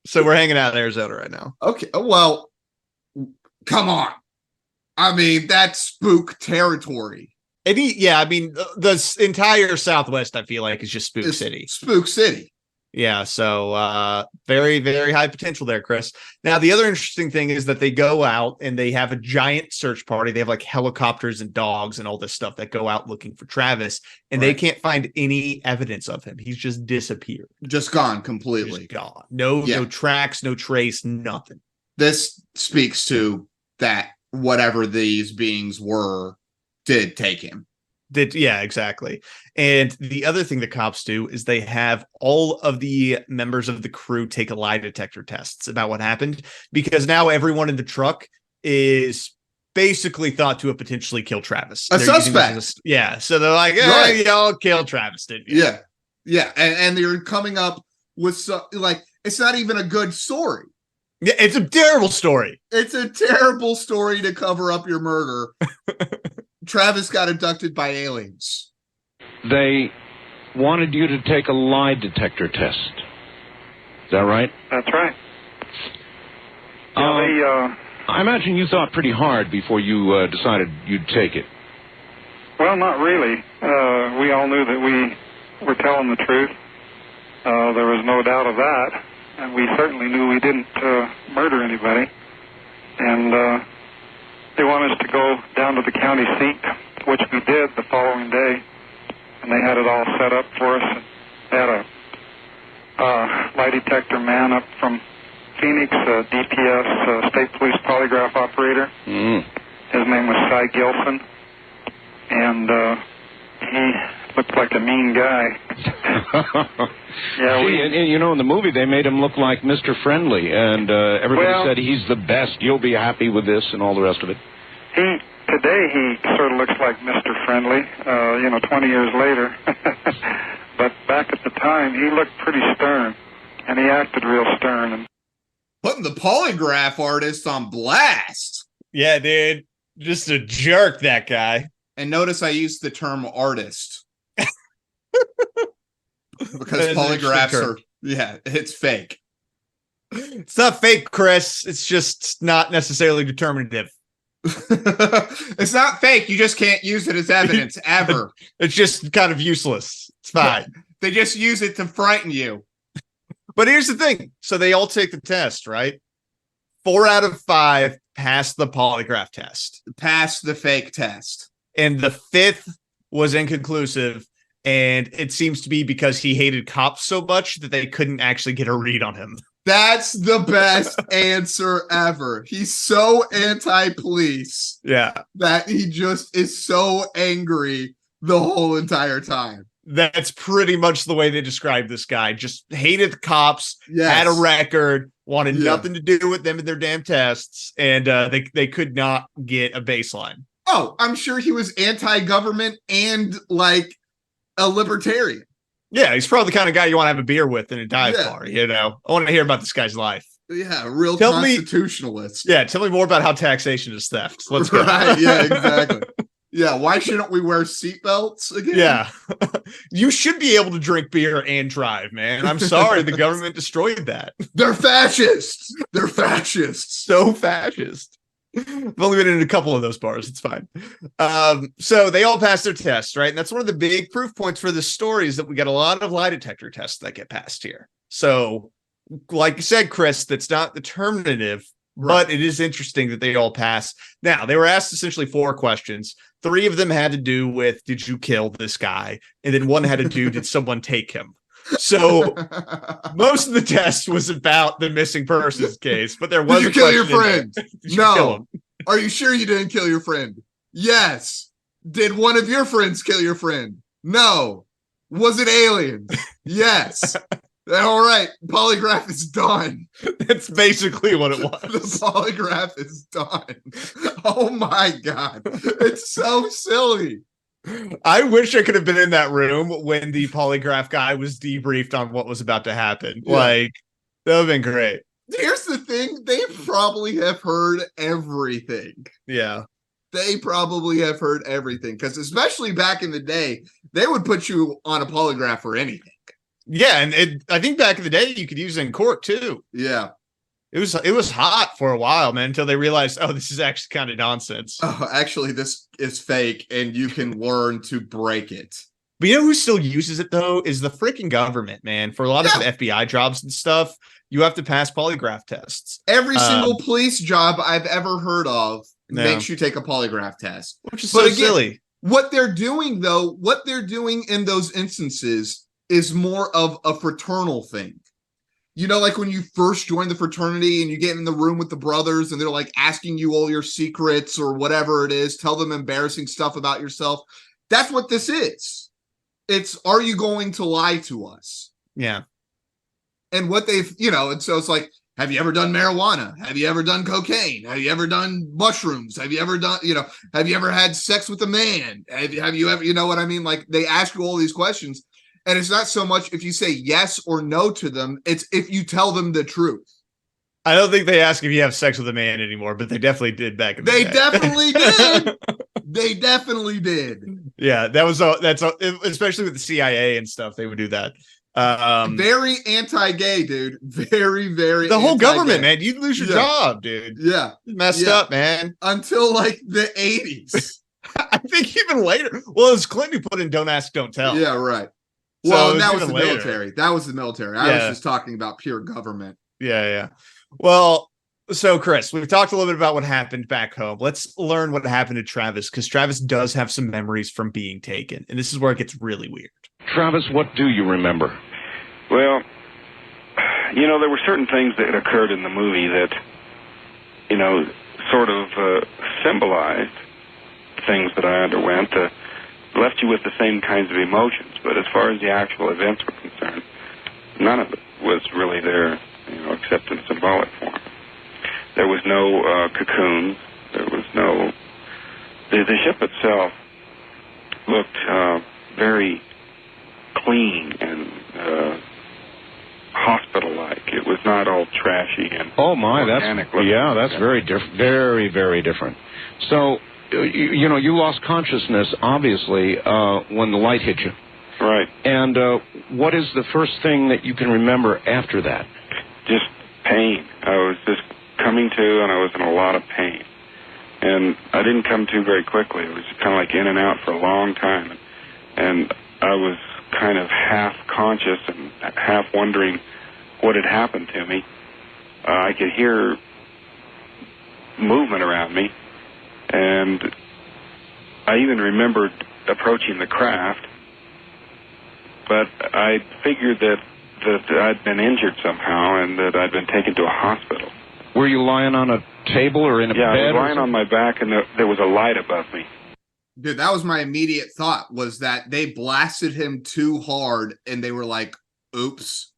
So we're hanging out in Arizona right now. Okay. Well, come on. I mean, that's spook territory. The entire Southwest, I feel like, is just Spook City. Spook City. Yeah, so very, very high potential there, Chris. Now, the other interesting thing is that they go out and they have a giant search party. They have like helicopters and dogs and all this stuff that go out looking for Travis, and they can't find any evidence of him. He's just disappeared. Just gone completely. Just gone. No tracks, no trace, nothing. This speaks to that whatever these beings were did take him. Yeah, exactly. And the other thing the cops do is they have all of the members of the crew take a lie detector tests about what happened, because now everyone in the truck is basically thought to have potentially killed Travis. A suspect. So they're like, y'all killed Travis, didn't you? Yeah. And they're coming up with it's not even a good story. Yeah, it's a terrible story. It's a terrible story to cover up your murder. Travis got abducted by aliens. They wanted you to take a lie detector test. Is that right? That's right. I imagine you thought pretty hard before you decided you'd take it. Well, not really. We all knew that we were telling the truth. There was no doubt of that. And we certainly knew we didn't murder anybody. And they wanted us to go down to the county seat, which we did the following day. And they had it all set up for us. They had a lie detector man up from Phoenix, DPS, State Police Polygraph Operator. His name was Cy Gilson, and he looked like a mean guy. Yeah, and, you know, in the movie they made him look like Mr. Friendly, and everybody said he's the best. You'll be happy with this, and all the rest of it. Today he sort of looks like Mr. Friendly, 20 years later. But back at the time, he looked pretty stern, and he acted real stern. And putting the polygraph artist on blast. Yeah, dude. Just a jerk, that guy. And notice I used the term artist. Because polygraphs are, it's fake. It's not fake, Chris. It's just not necessarily determinative. It's not fake. You just can't use it as evidence ever. It's just kind of useless. It's fine. They just use it to frighten you. But here's the thing. So they all take the test, right? 4 out of 5 pass the polygraph test. Pass the fake test. And the 5th was inconclusive. And it seems to be because he hated cops so much that they couldn't actually get a read on him. That's the best answer ever. He's so anti-police. Yeah. That he just is so angry the whole entire time. That's pretty much the way they described this guy. Just hated cops, had a record, wanted nothing to do with them and their damn tests, and they could not get a baseline. Oh, I'm sure he was anti-government and like a libertarian. Yeah, he's probably the kind of guy you want to have a beer with in a dive bar, you know? I want to hear about this guy's life. Yeah, real constitutionalist. Tell me more about how taxation is theft. Let's go. Right, yeah, exactly. Yeah, why shouldn't we wear seatbelts again? Yeah. You should be able to drink beer and drive, man. I'm sorry the government destroyed that. They're fascists. They're fascists. So fascist. I've only been in a couple of those bars. It's fine. So they all passed their tests, right? And that's one of the big proof points for this story is that we got a lot of lie detector tests that get passed here. So like you said, Chris, that's not determinative, but it is interesting that they all pass. Now, they were asked essentially 4 questions. 3 of them had to do with, did you kill this guy? And then 1 had to do, did someone take him? So most of the test was about the missing persons case, but there was Did you kill your friend? No. Are you sure you didn't kill your friend? Yes. Did one of your friends kill your friend? No. Was it aliens? Yes. All right. Polygraph is done. That's basically what it was. The polygraph is done. Oh my God. It's so silly. I wish I could have been in that room when the polygraph guy was debriefed on what was about to happen. Yeah. Like, that would have been great. Here's the thing. They probably have heard everything. Yeah. They probably have heard everything. Because especially back in the day, they would put you on a polygraph for anything. Yeah, and I think back in the day, you could use it in court, too. Yeah. It was hot for a while, man, until they realized, oh, this is actually kind of nonsense. Oh, actually, this is fake, and you can learn to break it. But you know who still uses it, though, is the freaking government, man. For a lot of FBI jobs and stuff, you have to pass polygraph tests. Every single police job I've ever heard of makes you take a polygraph test. Which is so silly. What they're doing, though, what they're doing in those instances is more of a fraternal thing. You know, like when you first join the fraternity and you get in the room with the brothers and they're like asking you all your secrets or whatever it is, tell them embarrassing stuff about yourself. That's what this is. It's, are you going to lie to us? Yeah. And what they've, and so it's like, have you ever done marijuana? Have you ever done cocaine? Have you ever done mushrooms? Have you ever done, have you ever had sex with a man? Have you ever, you know what I mean? Like they ask you all these questions. And it's not so much if you say yes or no to them, it's if you tell them the truth. I don't think they ask if you have sex with a man anymore, but they definitely did back in the day. They definitely did. They definitely did. Yeah, that's especially with the CIA and stuff, they would do that. Very anti-gay, dude. Very, very the whole government, man. You'd lose your job, dude. Yeah. Messed up, man. Until like the 80s. I think even later. Well, it was Clinton who put in Don't Ask, Don't Tell. Yeah, right. Well, that was the military. That was the military. I was just talking about pure government. Yeah. Well, so Chris, we've talked a little bit about what happened back home. Let's learn what happened to Travis, because Travis does have some memories from being taken. And this is where it gets really weird. Travis, what do you remember? Well, there were certain things that occurred in the movie that, sort of symbolized things that I underwent, left you with the same kinds of emotions. But as far as the actual events were concerned, none of it was really there, except in symbolic form. There was no cocoon. There was no... The ship itself looked very clean and hospital-like. It was not all trashy and that's very different. Very, very different. So, you lost consciousness, obviously, when the light hit you. Right. And what is the first thing that you can remember after that? Just pain. I was just coming to, and I was in a lot of pain. And I didn't come to very quickly. It was kind of like in and out for a long time. And I was kind of half conscious and half wondering what had happened to me. I could hear movement around me. And I even remembered approaching the craft. But I figured that I'd been injured somehow and that I'd been taken to a hospital. Were you lying on a table or in a bed? Yeah, I was lying on my back, and there was a light above me. Dude, that was my immediate thought, was that they blasted him too hard, and they were like, oops.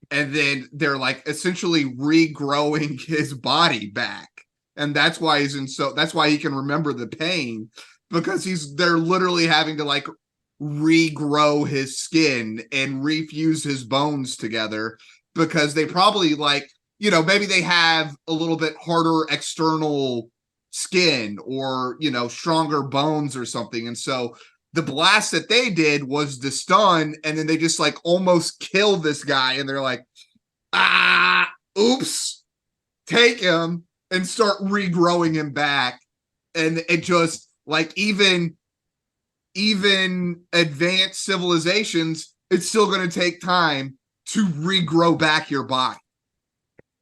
And then they're like essentially regrowing his body back. And that's why that's why he can remember the pain, because they're literally having to like regrow his skin and refuse his bones together, because they probably like, maybe they have a little bit harder external skin or, stronger bones or something. And so the blast that they did was the stun, and then they just like almost killed this guy. And they're like, oops, take him and start regrowing him back. And it just like, even advanced civilizations, it's still going to take time to regrow back your body.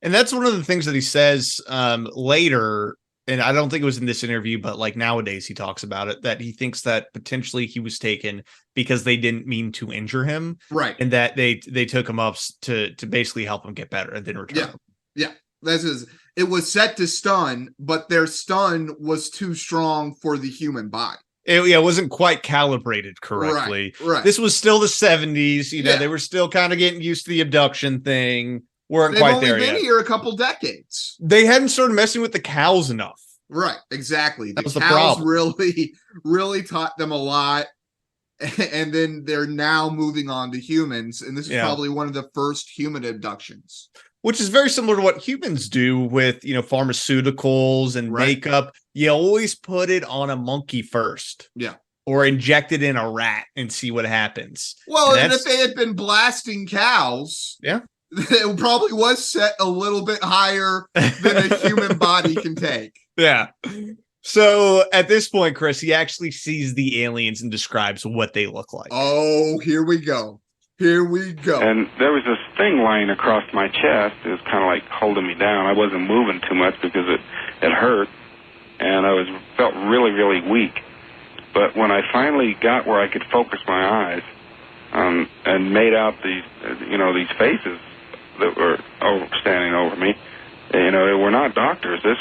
And that's one of the things that he says later, and I don't think it was in this interview, but like nowadays he talks about it, that he thinks that potentially he was taken because they didn't mean to injure him. Right. And that they took him up to basically help him get better and then return him. Yeah. It was set to stun, but their stun was too strong for the human body. It wasn't quite calibrated correctly. Right. This was still the 70s. They were still kind of getting used to the abduction thing. They've only been here a couple decades. They hadn't started messing with the cows enough. Right, exactly. The was cows the problem. really taught them a lot, and then they're now moving on to humans, and this is probably one of the first human abductions. Which is very similar to what humans do with, pharmaceuticals and makeup. You always put it on a monkey first. Yeah. Or inject it in a rat and see what happens. Well, and if they had been blasting cows... Yeah. It probably was set a little bit higher than a human body can take. Yeah. So at this point, Chris, he actually sees the aliens and describes what they look like. Oh, here we go. And there was this thing lying across my chest. It was kind of like holding me down. I wasn't moving too much because it hurt, and I felt really, really weak. But when I finally got where I could focus my eyes and made out these faces that were standing over me, they were not doctors. This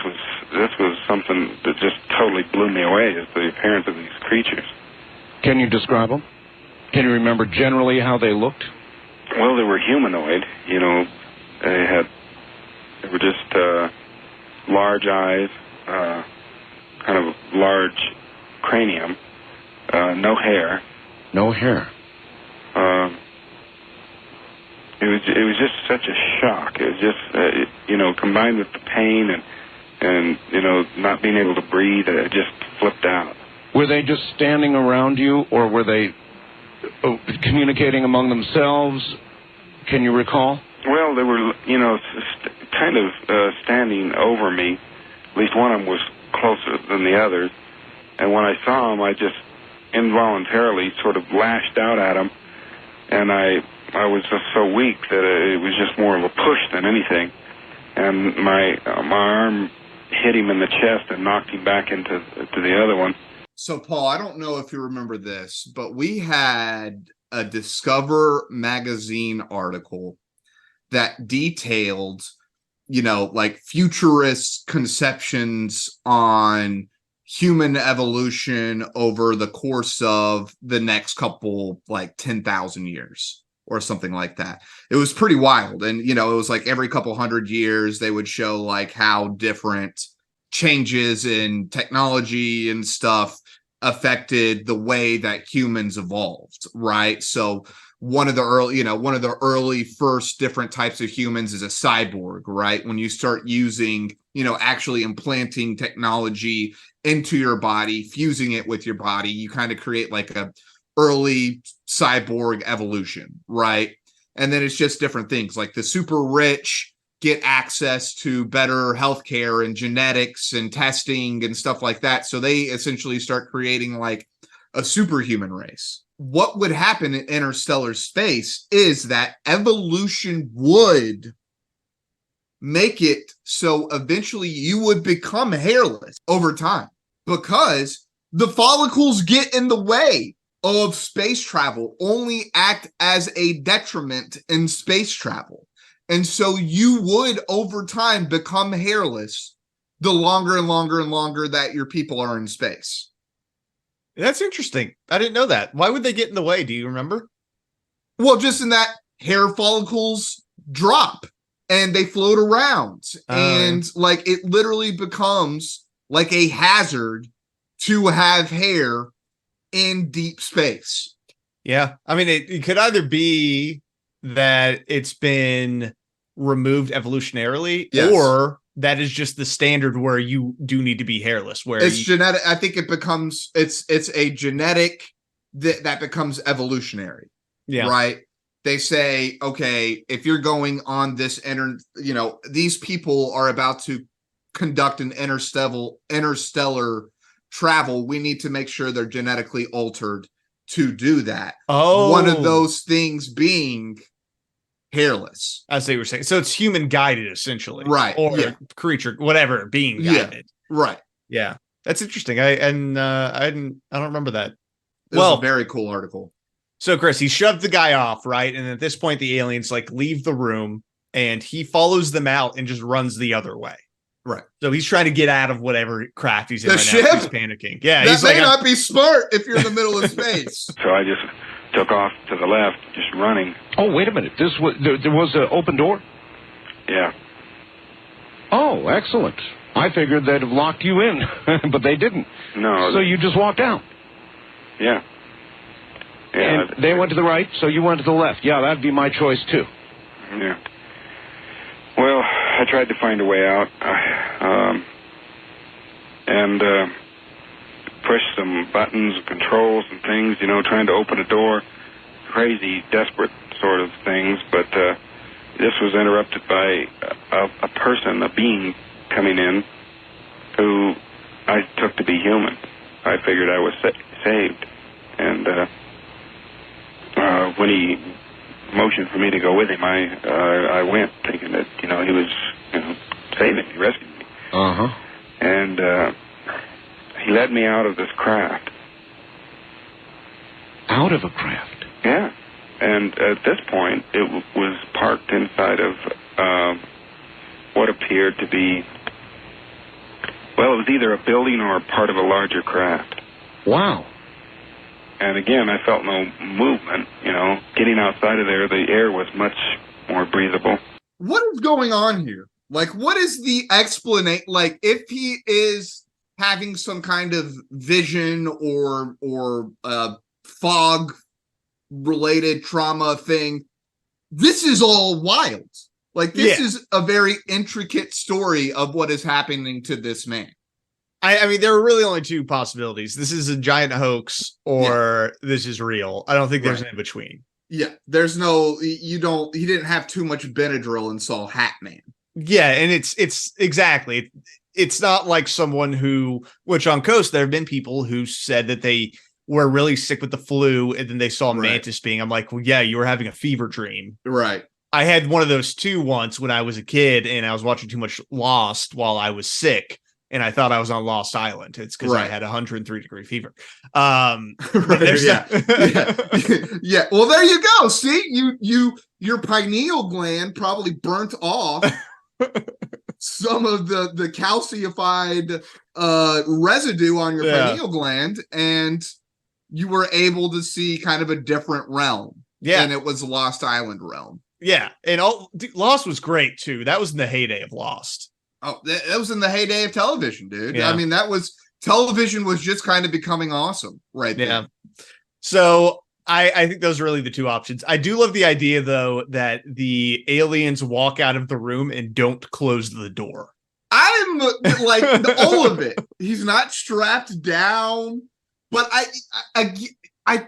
was something that just totally blew me away, is the appearance of these creatures. Can you describe them? Can you remember generally how they looked? Well, they were humanoid. They were just large eyes, kind of large cranium, no hair. No hair. It was just such a shock. It was just, combined with the pain and not being able to breathe, it just flipped out. Were they just standing around you, or were they communicating among themselves? Can you recall? Well, they were, kind of standing over me. At least one of them was closer than the others. And when I saw them, I just involuntarily sort of lashed out at them. And I was just so weak that it was just more of a push than anything. And my arm hit him in the chest and knocked him back into the other one. So, Paul, I don't know if you remember this, but we had a Discover magazine article that detailed, like futurist conceptions on human evolution over the course of the next couple, like 10,000 years or something like that. It was pretty wild. And, it was like every couple hundred years, they would show like how different changes in technology and stuff affected the way that humans evolved, right? So one of the early first different types of humans is a cyborg, right? When you start using, actually implanting technology into your body, fusing it with your body, you kind of create like a early cyborg evolution, right? And then it's just different things like the super rich get access to better healthcare and genetics and testing and stuff like that. So they essentially start creating like a superhuman race. What would happen in interstellar space is that evolution would make it so eventually you would become hairless over time because the follicles get in the way of space travel, only act as a detriment in space travel. And so you would, over time, become hairless the longer and longer and longer that your people are in space. That's interesting. I didn't know that. Why would they get in the way? Do you remember? Well, just in that hair follicles drop and they float around. And like it literally becomes like a hazard to have hair in deep space. Yeah. I mean, it could either be that it's been removed evolutionarily, yes, or that is just the standard where you do need to be hairless, where it's genetic. I think it becomes it's a genetic that becomes evolutionary. Yeah. Right. They say, okay, if you're going on this these people are about to conduct an interstellar travel. We need to make sure they're genetically altered to do that. Oh, one of those things being hairless, as they were saying. So it's human guided, essentially, right? Or creature, whatever, being guided, right? Yeah, that's interesting. I don't remember that. It was a very cool article. So Chris, he shoved the guy off, right? And at this point, the aliens like leave the room, and he follows them out and just runs the other way. Right. So he's trying to get out of whatever craft he's in the right ship? now. He's panicking. Yeah, that he's may like, not be smart if you're in the middle of space. So I just took off to the left, just running. Oh, wait a minute. There was an open door? Yeah. Oh, excellent. I figured they'd have locked you in, but they didn't. No. So you just walked out? Yeah. And they went to the right, so you went to the left. Yeah, that'd be my choice, too. Yeah. Well, I tried to find a way out, and pushed some buttons and controls and things, trying to open a door. Crazy, desperate sort of things, but this was interrupted by a person, a being coming in who I took to be human. I figured I was saved, and when he motioned for me to go with him, I went, thinking that he was saving me, rescuing me. And he led me out of this craft. Out of a craft? Yeah. And at this point, it was parked inside of what appeared to be, well, it was either a building or a part of a larger craft. Wow. And again, I felt no movement, Getting outside of there, the air was much more breathable. What is going on here? Like, what is the explanation? Like, if he is having some kind of vision or fog related trauma thing, this is all wild. Like, this is a very intricate story of what is happening to this man. I mean, there are really only two possibilities. This is a giant hoax, or this is real. I don't think there's an in between. Yeah, there's no, he didn't have too much Benadryl and saw Hat Man. Yeah, and it's exactly. It's not like someone which on Coast, there have been people who said that they were really sick with the flu, and then they saw Mantis being. I'm like, well, yeah, you were having a fever dream. Right. I had one of those too once when I was a kid, and I was watching too much Lost while I was sick. and I thought I was on Lost Island. It's because I had 103-degree fever. Yeah. Well, there you go. See, your pineal gland probably burnt off some of the calcified residue on your pineal gland, and you were able to see kind of a different realm. Yeah, and it was Lost Island realm. Yeah, and Lost was great too. That was in the heyday of Lost. Oh, that was in the heyday of television, dude. Yeah. I mean, television was just kind of becoming awesome right there. Yeah. So I think those are really the two options. I do love the idea, though, that the aliens walk out of the room and don't close the door. I'm like all of it. He's not strapped down, but I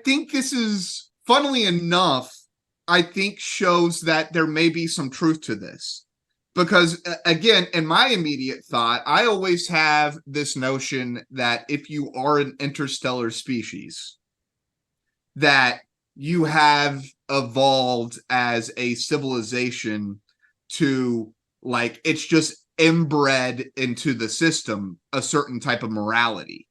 think this is, funnily enough, I think shows that there may be some truth to this. Because, again, in my immediate thought, I always have this notion that if you are an interstellar species, that you have evolved as a civilization to, like, it's just inbred into the system, a certain type of morality.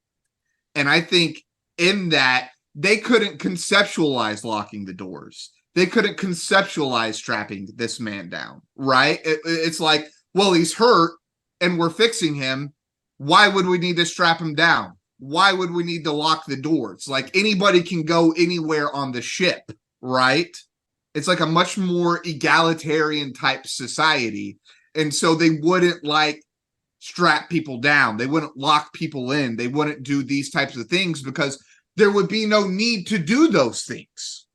And I think in that, they couldn't conceptualize locking the doors. They couldn't conceptualize strapping this man down, right? It's like, well, he's hurt and we're fixing him. Why would we need to strap him down? Why would we need to lock the doors? Like, anybody can go anywhere on the ship, right? It's like a much more egalitarian type society. And so they wouldn't like strap people down. They wouldn't lock people in. They wouldn't do these types of things because there would be no need to do those things.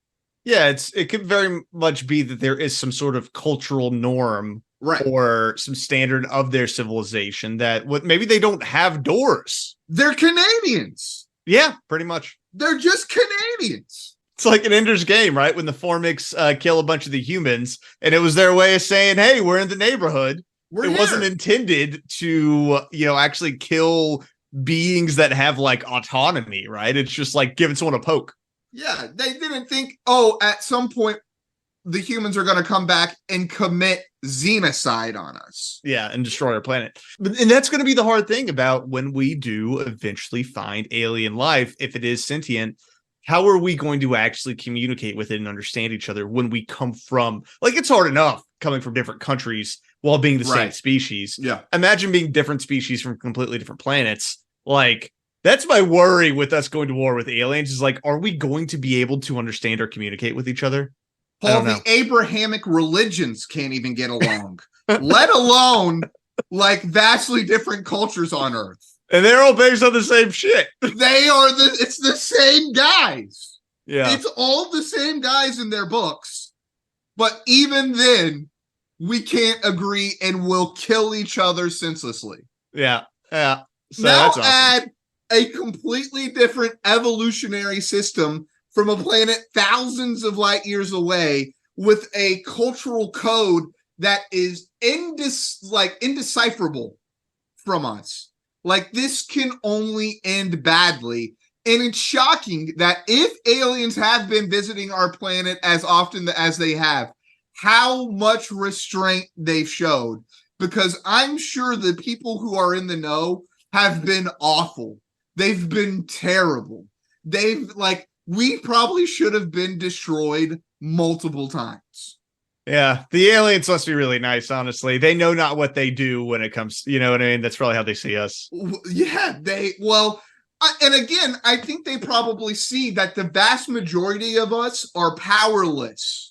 Yeah, it could very much be that there is some sort of cultural norm, right, or some standard of their civilization that maybe they don't have doors. They're Canadians. Yeah, pretty much. They're just Canadians. It's like an Ender's Game, right? When the Formics kill a bunch of the humans, and it was their way of saying, "Hey, we're in the neighborhood." It wasn't intended to, actually kill beings that have like autonomy, right? It's just like giving someone a poke. Yeah, they didn't think, at some point the humans are going to come back and commit xenocide on us. Yeah, and destroy our planet. And that's going to be the hard thing about when we do eventually find alien life, if it is sentient. How are we going to actually communicate with it and understand each other when we come from, like, it's hard enough coming from different countries while being the same species. Yeah. Imagine being different species from completely different planets. Like, that's my worry with us going to war with aliens is like, are we going to be able to understand or communicate with each other? Paul, the Abrahamic religions can't even get along, let alone like vastly different cultures on Earth. And they're all based on the same shit. It's the same guys. Yeah. It's all the same guys in their books. But even then, we can't agree and will kill each other senselessly. Yeah. Yeah. So now that's awesome. Add a completely different evolutionary system from a planet thousands of light years away with a cultural code that is indecipherable from us. Like, this can only end badly. And it's shocking that if aliens have been visiting our planet as often as they have, how much restraint they've showed. Because I'm sure the people who are in the know have been awful. They've been terrible. We probably should have been destroyed multiple times. Yeah, the aliens must be really nice, honestly. They know not what they do when it comes, you know what I mean? That's probably how they see us. Yeah, and again, I think they probably see that the vast majority of us are powerless.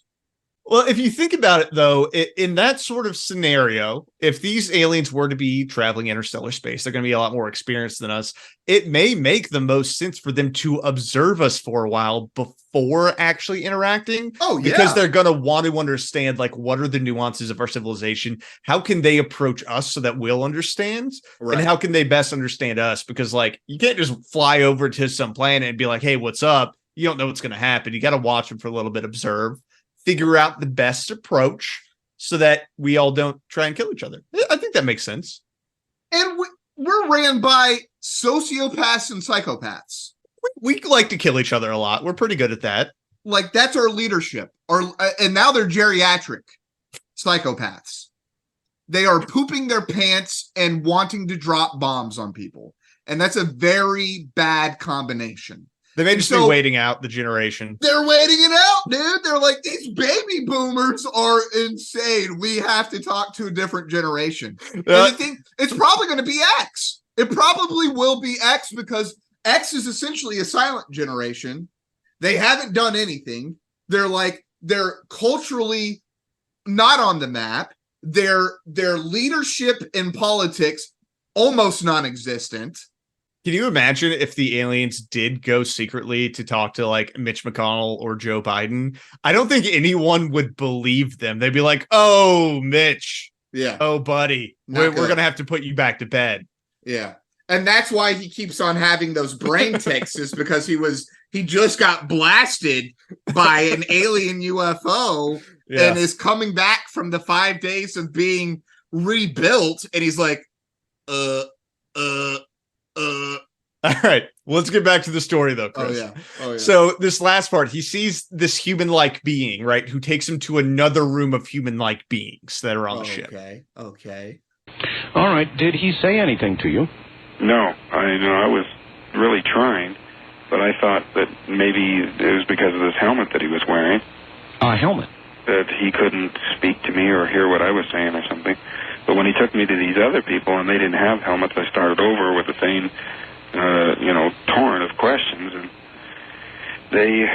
Well, if you think about it, though, in that sort of scenario, if these aliens were to be traveling interstellar space, they're going to be a lot more experienced than us. It may make the most sense for them to observe us for a while before actually interacting. Oh, yeah. Because they're going to want to understand, like, what are the nuances of our civilization? How can they approach us so that we'll understand? Right. And how can they best understand us? Because, like, you can't just fly over to some planet and be like, hey, what's up? You don't know what's going to happen. You got to watch them for a little bit, observe, figure out the best approach so that we all don't try and kill each other. I think that makes sense. And we're ran by sociopaths and psychopaths. We like to kill each other a lot. We're pretty good at that. Like, that's our leadership. And now they're geriatric psychopaths. they are pooping their pants and wanting to drop bombs on people. And that's a very bad combination. They may just be waiting out the generation. They're waiting it out, dude. They're like, these baby boomers are insane. We have to talk to a different generation. And I think it's probably going to be X. It probably will be X because X is essentially a silent generation. They haven't done anything. They're culturally not on the map. Their leadership in politics almost non-existent. Can you imagine if the aliens did go secretly to talk to like Mitch McConnell or Joe Biden? I don't think anyone would believe them. They'd be like, "Oh, Mitch, yeah, oh, buddy, we're gonna have to put you back to bed." Yeah, and that's why he keeps on having those brain tics, is because he just got blasted by an alien UFO and is coming back from the 5 days of being rebuilt, and he's like, All right, let's get back to the story, though, Chris. Oh, yeah. So this last part, he sees this human-like being, right, who takes him to another room of human-like beings that are on the ship. Okay. All right. Did he say anything to you? No, I was really trying, but I thought that maybe it was because of this helmet that he was wearing. A helmet? That he couldn't speak to me or hear what I was saying or something. But when he took me to these other people and they didn't have helmets, I started over with the same, torrent of questions, and they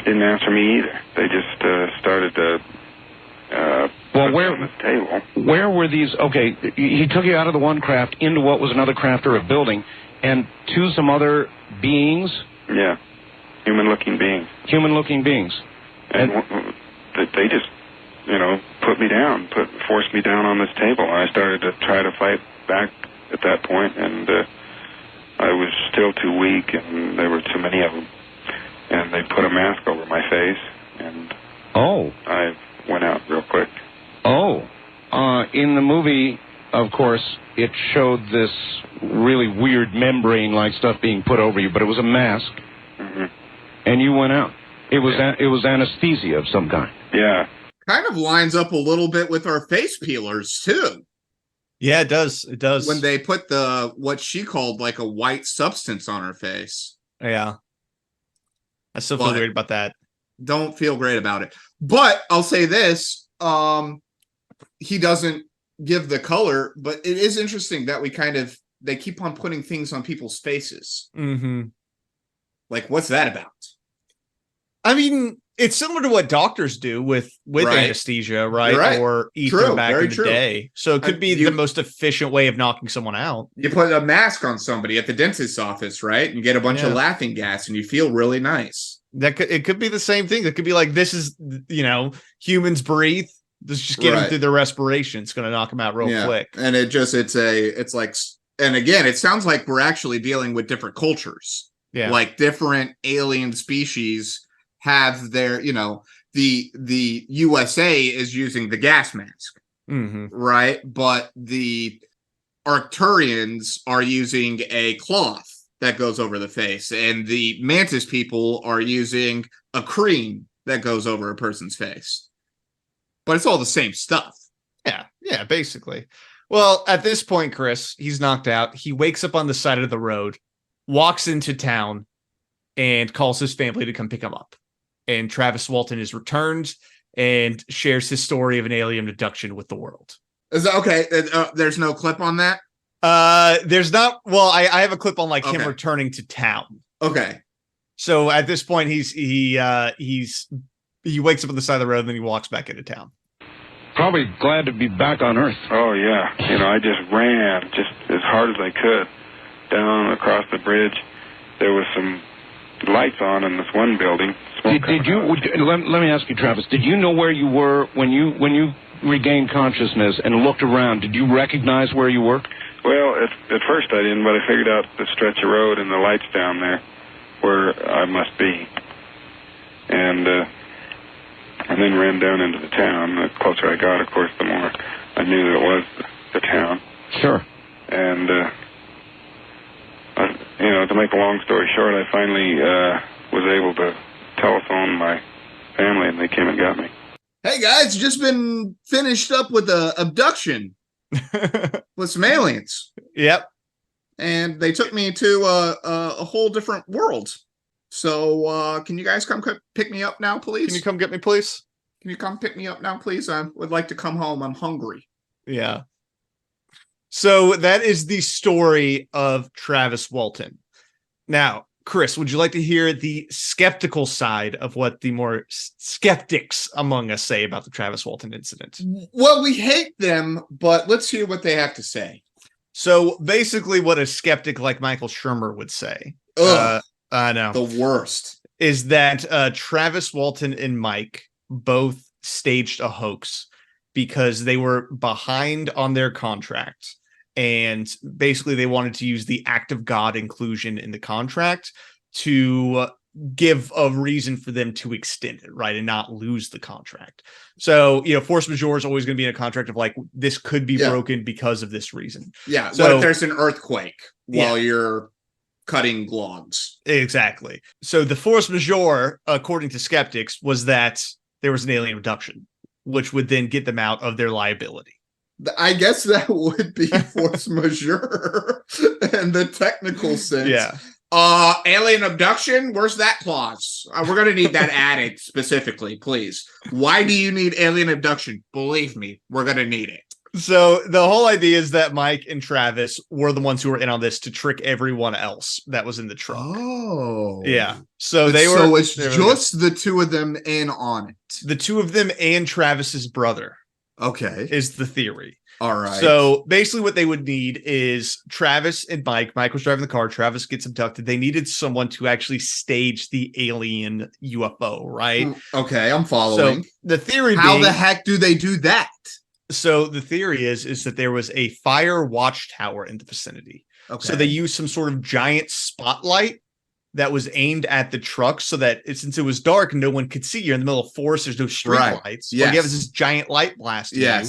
didn't answer me either. They just started to well, where on the table. Where were these? Okay, he took you out of the one craft into what was another craft or a building, and to some other beings. Yeah, human-looking beings. Human-looking beings, and they just, put me down, forced me down on this table. I started to try to fight back at that point, and I was still too weak, and there were too many of them. And they put a mask over my face, and I went out real quick. In the movie, of course, it showed this really weird membrane-like stuff being put over you, but it was a mask, and you went out. It was anesthesia of some kind. Yeah. Kind of lines up a little bit with our face peelers, too. Yeah, it does. It does. When they put what she called like a white substance on her face. Yeah. I still feel weird about that. Don't feel great about it. But I'll say this, he doesn't give the color, but it is interesting that they keep on putting things on people's faces. Mm-hmm. Like, what's that about? I mean, it's similar to what doctors do with anesthesia, right? Right. Or ether back in the day. So it could be the most efficient way of knocking someone out. You put a mask on somebody at the dentist's office, right? And get a bunch of laughing gas and you feel really nice. It could be the same thing. It could be like, this is, humans breathe. Let's just get them through their respiration. It's going to knock them out real quick. And and again, it sounds like we're actually dealing with different cultures. Yeah. Like different alien species have their, the USA is using the gas mask, right? But the Arcturians are using a cloth that goes over the face, and the Mantis people are using a cream that goes over a person's face. But it's all the same stuff. Yeah, basically. Well, at this point, Chris, he's knocked out. He wakes up on the side of the road, walks into town, and calls his family to come pick him up. And Travis Walton is returned and shares his story of an alien abduction with the world. Is that okay? There's no clip on that? There's not. Well, I have a clip on him returning to town. Okay. So at this point, he wakes up on the side of the road and then he walks back into town. Probably glad to be back on Earth. Oh, yeah. I just ran just as hard as I could down across the bridge. There was some lights on in this one building. Did you? Let me ask you, Travis. Did you know where you were when you regained consciousness and looked around? Did you recognize where you were? Well, at first I didn't, but I figured out the stretch of road and the lights down there where I must be, and then ran down into the town. The closer I got, of course, the more I knew that it was the town. Sure. And to make a long story short, I finally was able to telephone my family, and they came and got me. Hey guys, just been finished up with a abduction. with some aliens. Yep. And they took me to a whole different world. So can you guys come pick me up now, please? Can you come get me, please? Can you come pick me up now, please? I would like to come home. I'm hungry. Yeah. So that is the story of Travis Walton. Now, Chris, would you like to hear the skeptical side of what the more skeptics among us say about the Travis Walton incident? Well, we hate them, but let's hear what they have to say. So basically what a skeptic like Michael Shermer would say, I know, the worst, is that Travis Walton and Mike both staged a hoax because they were behind on their contract. And basically they wanted to use the act of God inclusion in the contract to give a reason for them to extend it, right, and not lose the contract. So, force majeure is always going to be in a contract of like, this could be broken because of this reason. Yeah. So what if there's an earthquake while you're cutting logs? Exactly. So the force majeure, according to skeptics, was that there was an alien abduction, which would then get them out of their liability. I guess that would be force majeure in the technical sense. Yeah. Alien abduction? Where's that clause? We're going to need that added specifically, please. Why do you need alien abduction? Believe me, we're going to need it. So the whole idea is that Mike and Travis were the ones who were in on this to trick everyone else that was in the truck. Oh. Yeah. So it's just the two of them in on it. The two of them and Travis's brother. Okay. Is the theory. All right. So basically what they would need is Travis and Mike. Mike was driving the car. Travis gets abducted. They needed someone to actually stage the alien UFO, right? Okay, I'm following. So the theory How the heck do they do that? So the theory is that there was a fire watchtower in the vicinity. Okay. So they used some sort of giant spotlight that was aimed at the truck so that since it was dark and no one could see, you're in the middle of forest, there's no street lights. Yes. All you have is this giant light blasting you.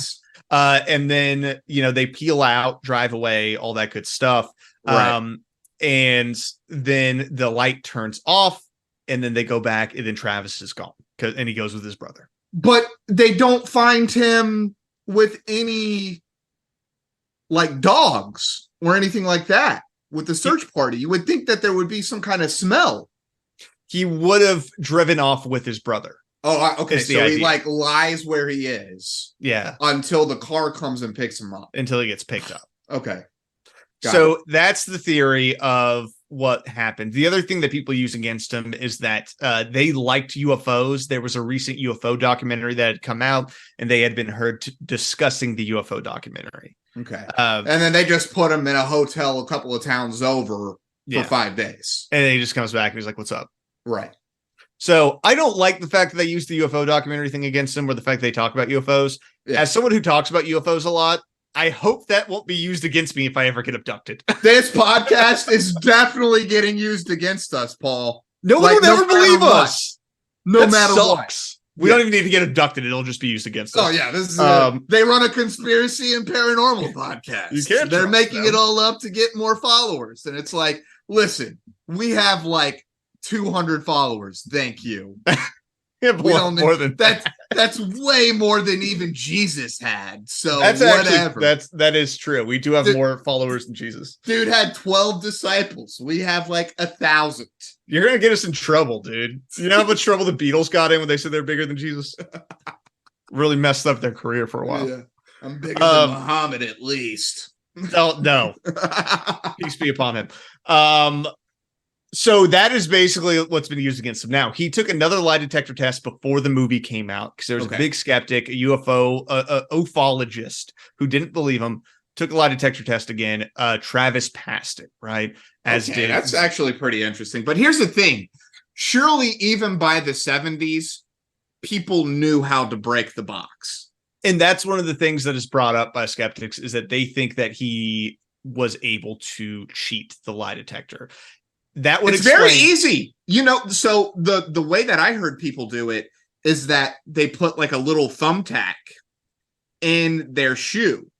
And then, they peel out, drive away, all that good stuff. Right. And then the light turns off and then they go back and then Travis is gone and he goes with his brother. But they don't find him with any like dogs or anything like that with the search party. You would think that there would be some kind of smell. He would have driven off with his brother. Oh, okay. So he like lies where he is. Yeah. Until the car comes and picks him up. Until he gets picked up. Okay. So that's the theory of what happened. The other thing that people use against him is that they liked UFOs. There was a recent UFO documentary that had come out and they had been heard discussing the UFO documentary. Okay. And then they just put him in a hotel a couple of towns over for 5 days. And then he just comes back and he's like, what's up? Right. So I don't like the fact that they use the UFO documentary thing against him or the fact they talk about UFOs. Yeah. As someone who talks about UFOs a lot, I hope that won't be used against me if I ever get abducted. This podcast is definitely getting used against us, Paul. No one will ever believe us. No matter what. We don't even need to get abducted. It'll just be used against us. Oh, yeah. This is they run a conspiracy and paranormal podcast. You can't. They're making it all up to get more followers. And it's like, listen, we have like 200 followers. Thank you. Yeah, we don't more than that's way more than even Jesus had. So that's whatever. That is true. We do have more followers than Jesus. Dude had 12 disciples. We have like 1,000. You're gonna get us in trouble, dude. You know how much trouble the Beatles got in when they said they're bigger than Jesus? Really messed up their career for a while. Yeah. I'm bigger than Muhammad at least. No. Peace be upon him. So that is basically what's been used against him. Now, he took another lie detector test before the movie came out because there was a big skeptic, a UFO, ufologist who didn't believe him, took a lie detector test again. Travis passed it, right? That's actually pretty interesting. But here's the thing. Surely even by the 70s, people knew how to break the box. And that's one of the things that is brought up by skeptics is that they think that he was able to cheat the lie detector. That would explain. Very easy. So the way that I heard people do it is that they put like a little thumbtack in their shoe.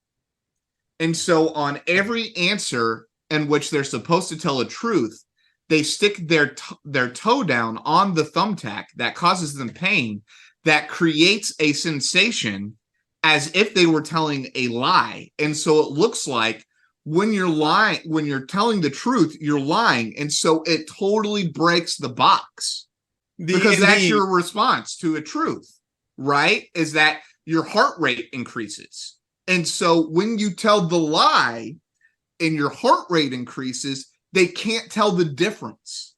And so on every answer in which they're supposed to tell a truth, they stick their toe down on the thumbtack that causes them pain, that creates a sensation, as if they were telling a lie. And so it looks like when you're lying, when you're telling the truth, you're lying. And so it totally breaks the box because that's your response to a truth, right? Is that your heart rate increases. And so when you tell the lie and your heart rate increases, they can't tell the difference.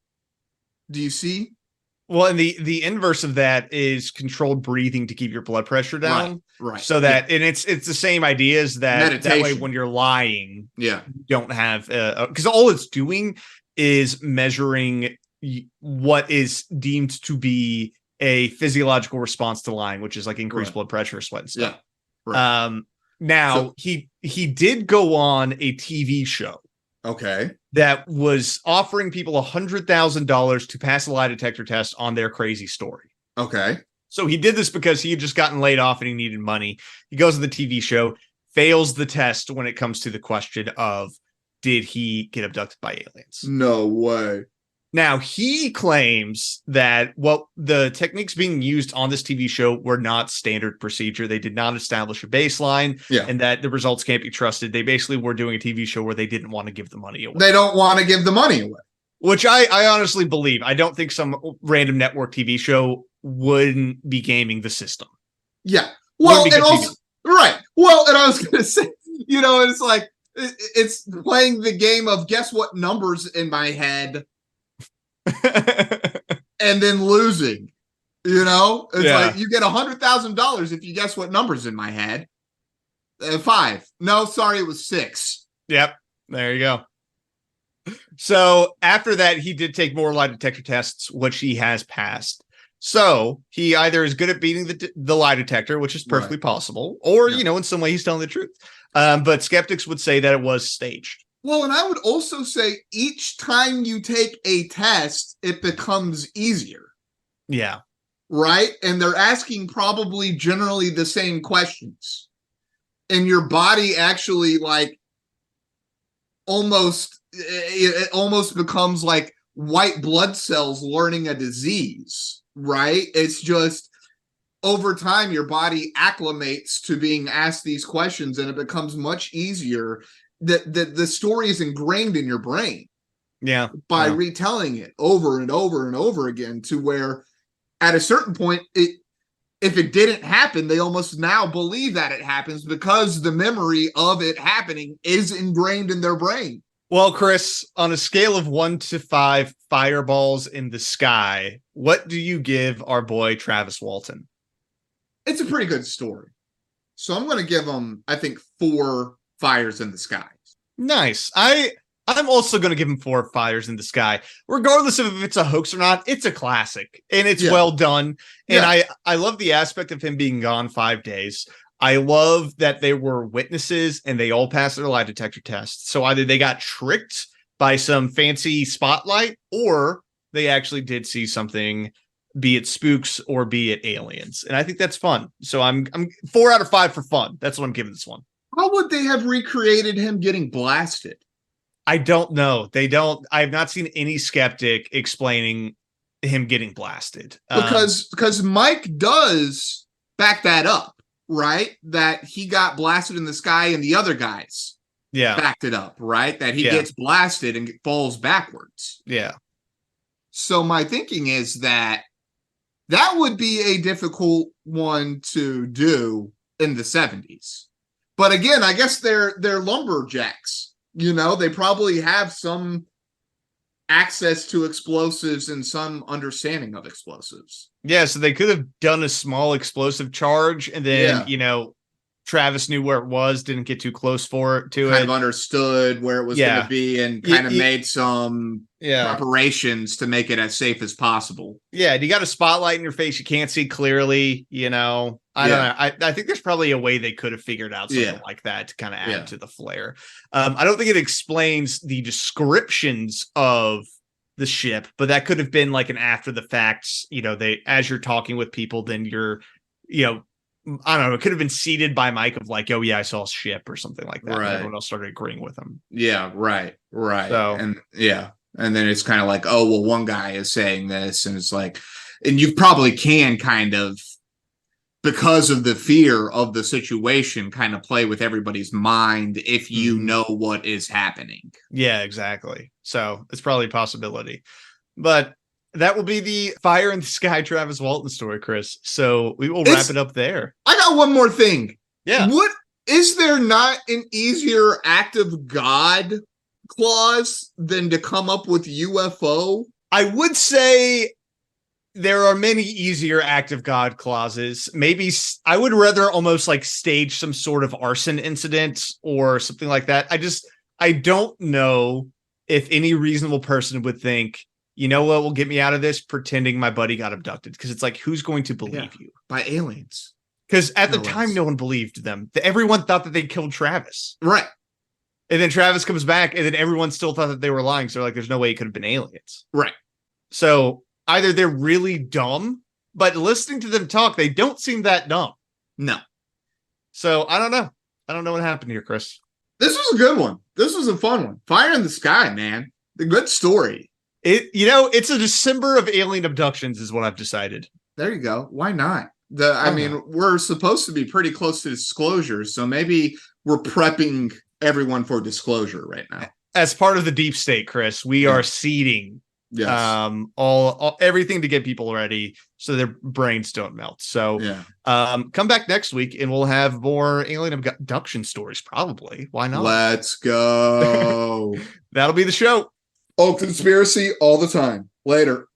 Do you see? Well, and the inverse of that is controlled breathing to keep your blood pressure down. Right. So that, and it's the same idea as that. Meditation. That way, when you're lying, you don't have, because all it's doing is measuring what is deemed to be a physiological response to lying, which is like increased blood pressure, sweat, and stuff. Yeah. Right. Now he did go on a TV show. Okay. That was offering people $100,000 to pass a lie detector test on their crazy story. Okay. So he did this because he had just gotten laid off and he needed money. He goes to the TV show, fails the test when it comes to the question of, did he get abducted by aliens? No way. Now, he claims that the techniques being used on this TV show were not standard procedure. They did not establish a baseline, and that the results can't be trusted. They basically were doing a TV show where they didn't want to give the money away. They don't want to give the money away. Which I honestly believe. I don't think some random network TV show wouldn't be gaming the system. Yeah. Well, and also, right. Well, and I was going to say, it's like, it's playing the game of guess what numbers in my head. And then losing, it's like you get $100,000 if you guess what numbers in my head. 5. No, sorry, it was 6. Yep, there you go. So after that, he did take more lie detector tests, which he has passed. So he either is good at beating the lie detector, which is perfectly possible, or in some way he's telling the truth. But skeptics would say that it was staged. Well, and I would also say each time you take a test, it becomes easier. Yeah. Right? And they're asking probably generally the same questions. And your body actually it almost becomes like white blood cells learning a disease, right? It's just over time, your body acclimates to being asked these questions and it becomes much easier. The story is ingrained in your brain by retelling it over and over and over again, to where at a certain point, if it didn't happen, they almost now believe that it happens because the memory of it happening is ingrained in their brain. Well, Chris, on a scale of 1 to 5 fireballs in the sky, what do you give our boy Travis Walton? It's a pretty good story. So I'm going to give him, I think, 4 fires in the sky. Nice. I'm also going to give him 4 fires in the sky, regardless of if it's a hoax or not. It's a classic and it's well done. And I love the aspect of him being gone 5 days. I love that there were witnesses and they all passed their lie detector tests. So either they got tricked by some fancy spotlight or they actually did see something, be it spooks or be it aliens. And I think that's fun. So I'm 4 out of 5 for fun. That's what I'm giving this one. How would they have recreated him getting blasted? I don't know. I've not seen any skeptic explaining him getting blasted. Because Mike does back that up, right? That he got blasted in the sky and the other guys backed it up, right? That he gets blasted and falls backwards. Yeah. So my thinking is that would be a difficult one to do in the 70s. But again, I guess they're lumberjacks. They probably have some access to explosives and some understanding of explosives. Yeah, so they could have done a small explosive charge, and then Travis knew where it was, didn't get too close to it. Kind of understood where it was going to be, and kind of made some preparations to make it as safe as possible. Yeah, and you got a spotlight in your face, you can't see clearly. I don't know. I think there's probably a way they could have figured out something like that to kind of add to the flair. I don't think it explains the descriptions of the ship, but that could have been like an after the facts. As you're talking with people, then you're, I don't know. It could have been seeded by Mike of like, oh yeah, I saw a ship or something like that. Right. And everyone else started agreeing with him. Yeah. Right. So, and then it's kind of like, oh, well, one guy is saying this, and it's like, and you probably can kind of because of the fear of the situation, kind of play with everybody's mind if you know what is happening. Yeah, exactly. So it's probably a possibility. But that will be the Fire in the Sky Travis Walton story, Chris. So we will wrap it up there. I got one more thing. Yeah. What is there not an easier act of God clause than to come up with UFO? I would say there are many easier act of God clauses. Maybe I would rather almost like stage some sort of arson incident or something like that. I don't know if any reasonable person would think, you know what will get me out of this? Pretending my buddy got abducted. Because it's like, who's going to believe you? By aliens. Because at the time, no one believed them. Everyone thought that they killed Travis. Right. And then Travis comes back, and then everyone still thought that they were lying. So like, there's no way it could have been aliens. Right. So either they're really dumb, but listening to them talk, they don't seem that dumb. No. So I don't know. I don't know what happened here, Chris. This was a good one. This was a fun one. Fire in the Sky, man. The good story. It's a December of alien abductions is what I've decided. There you go. Why not? I mean, we're supposed to be pretty close to disclosure, so maybe we're prepping everyone for disclosure right now. As part of the deep state, Chris, we are seeding all everything to get people ready so their brains don't melt. So come back next week and we'll have more alien abduction stories, probably. Why not? Let's go. That'll be the show. Oh, conspiracy all the time. Later.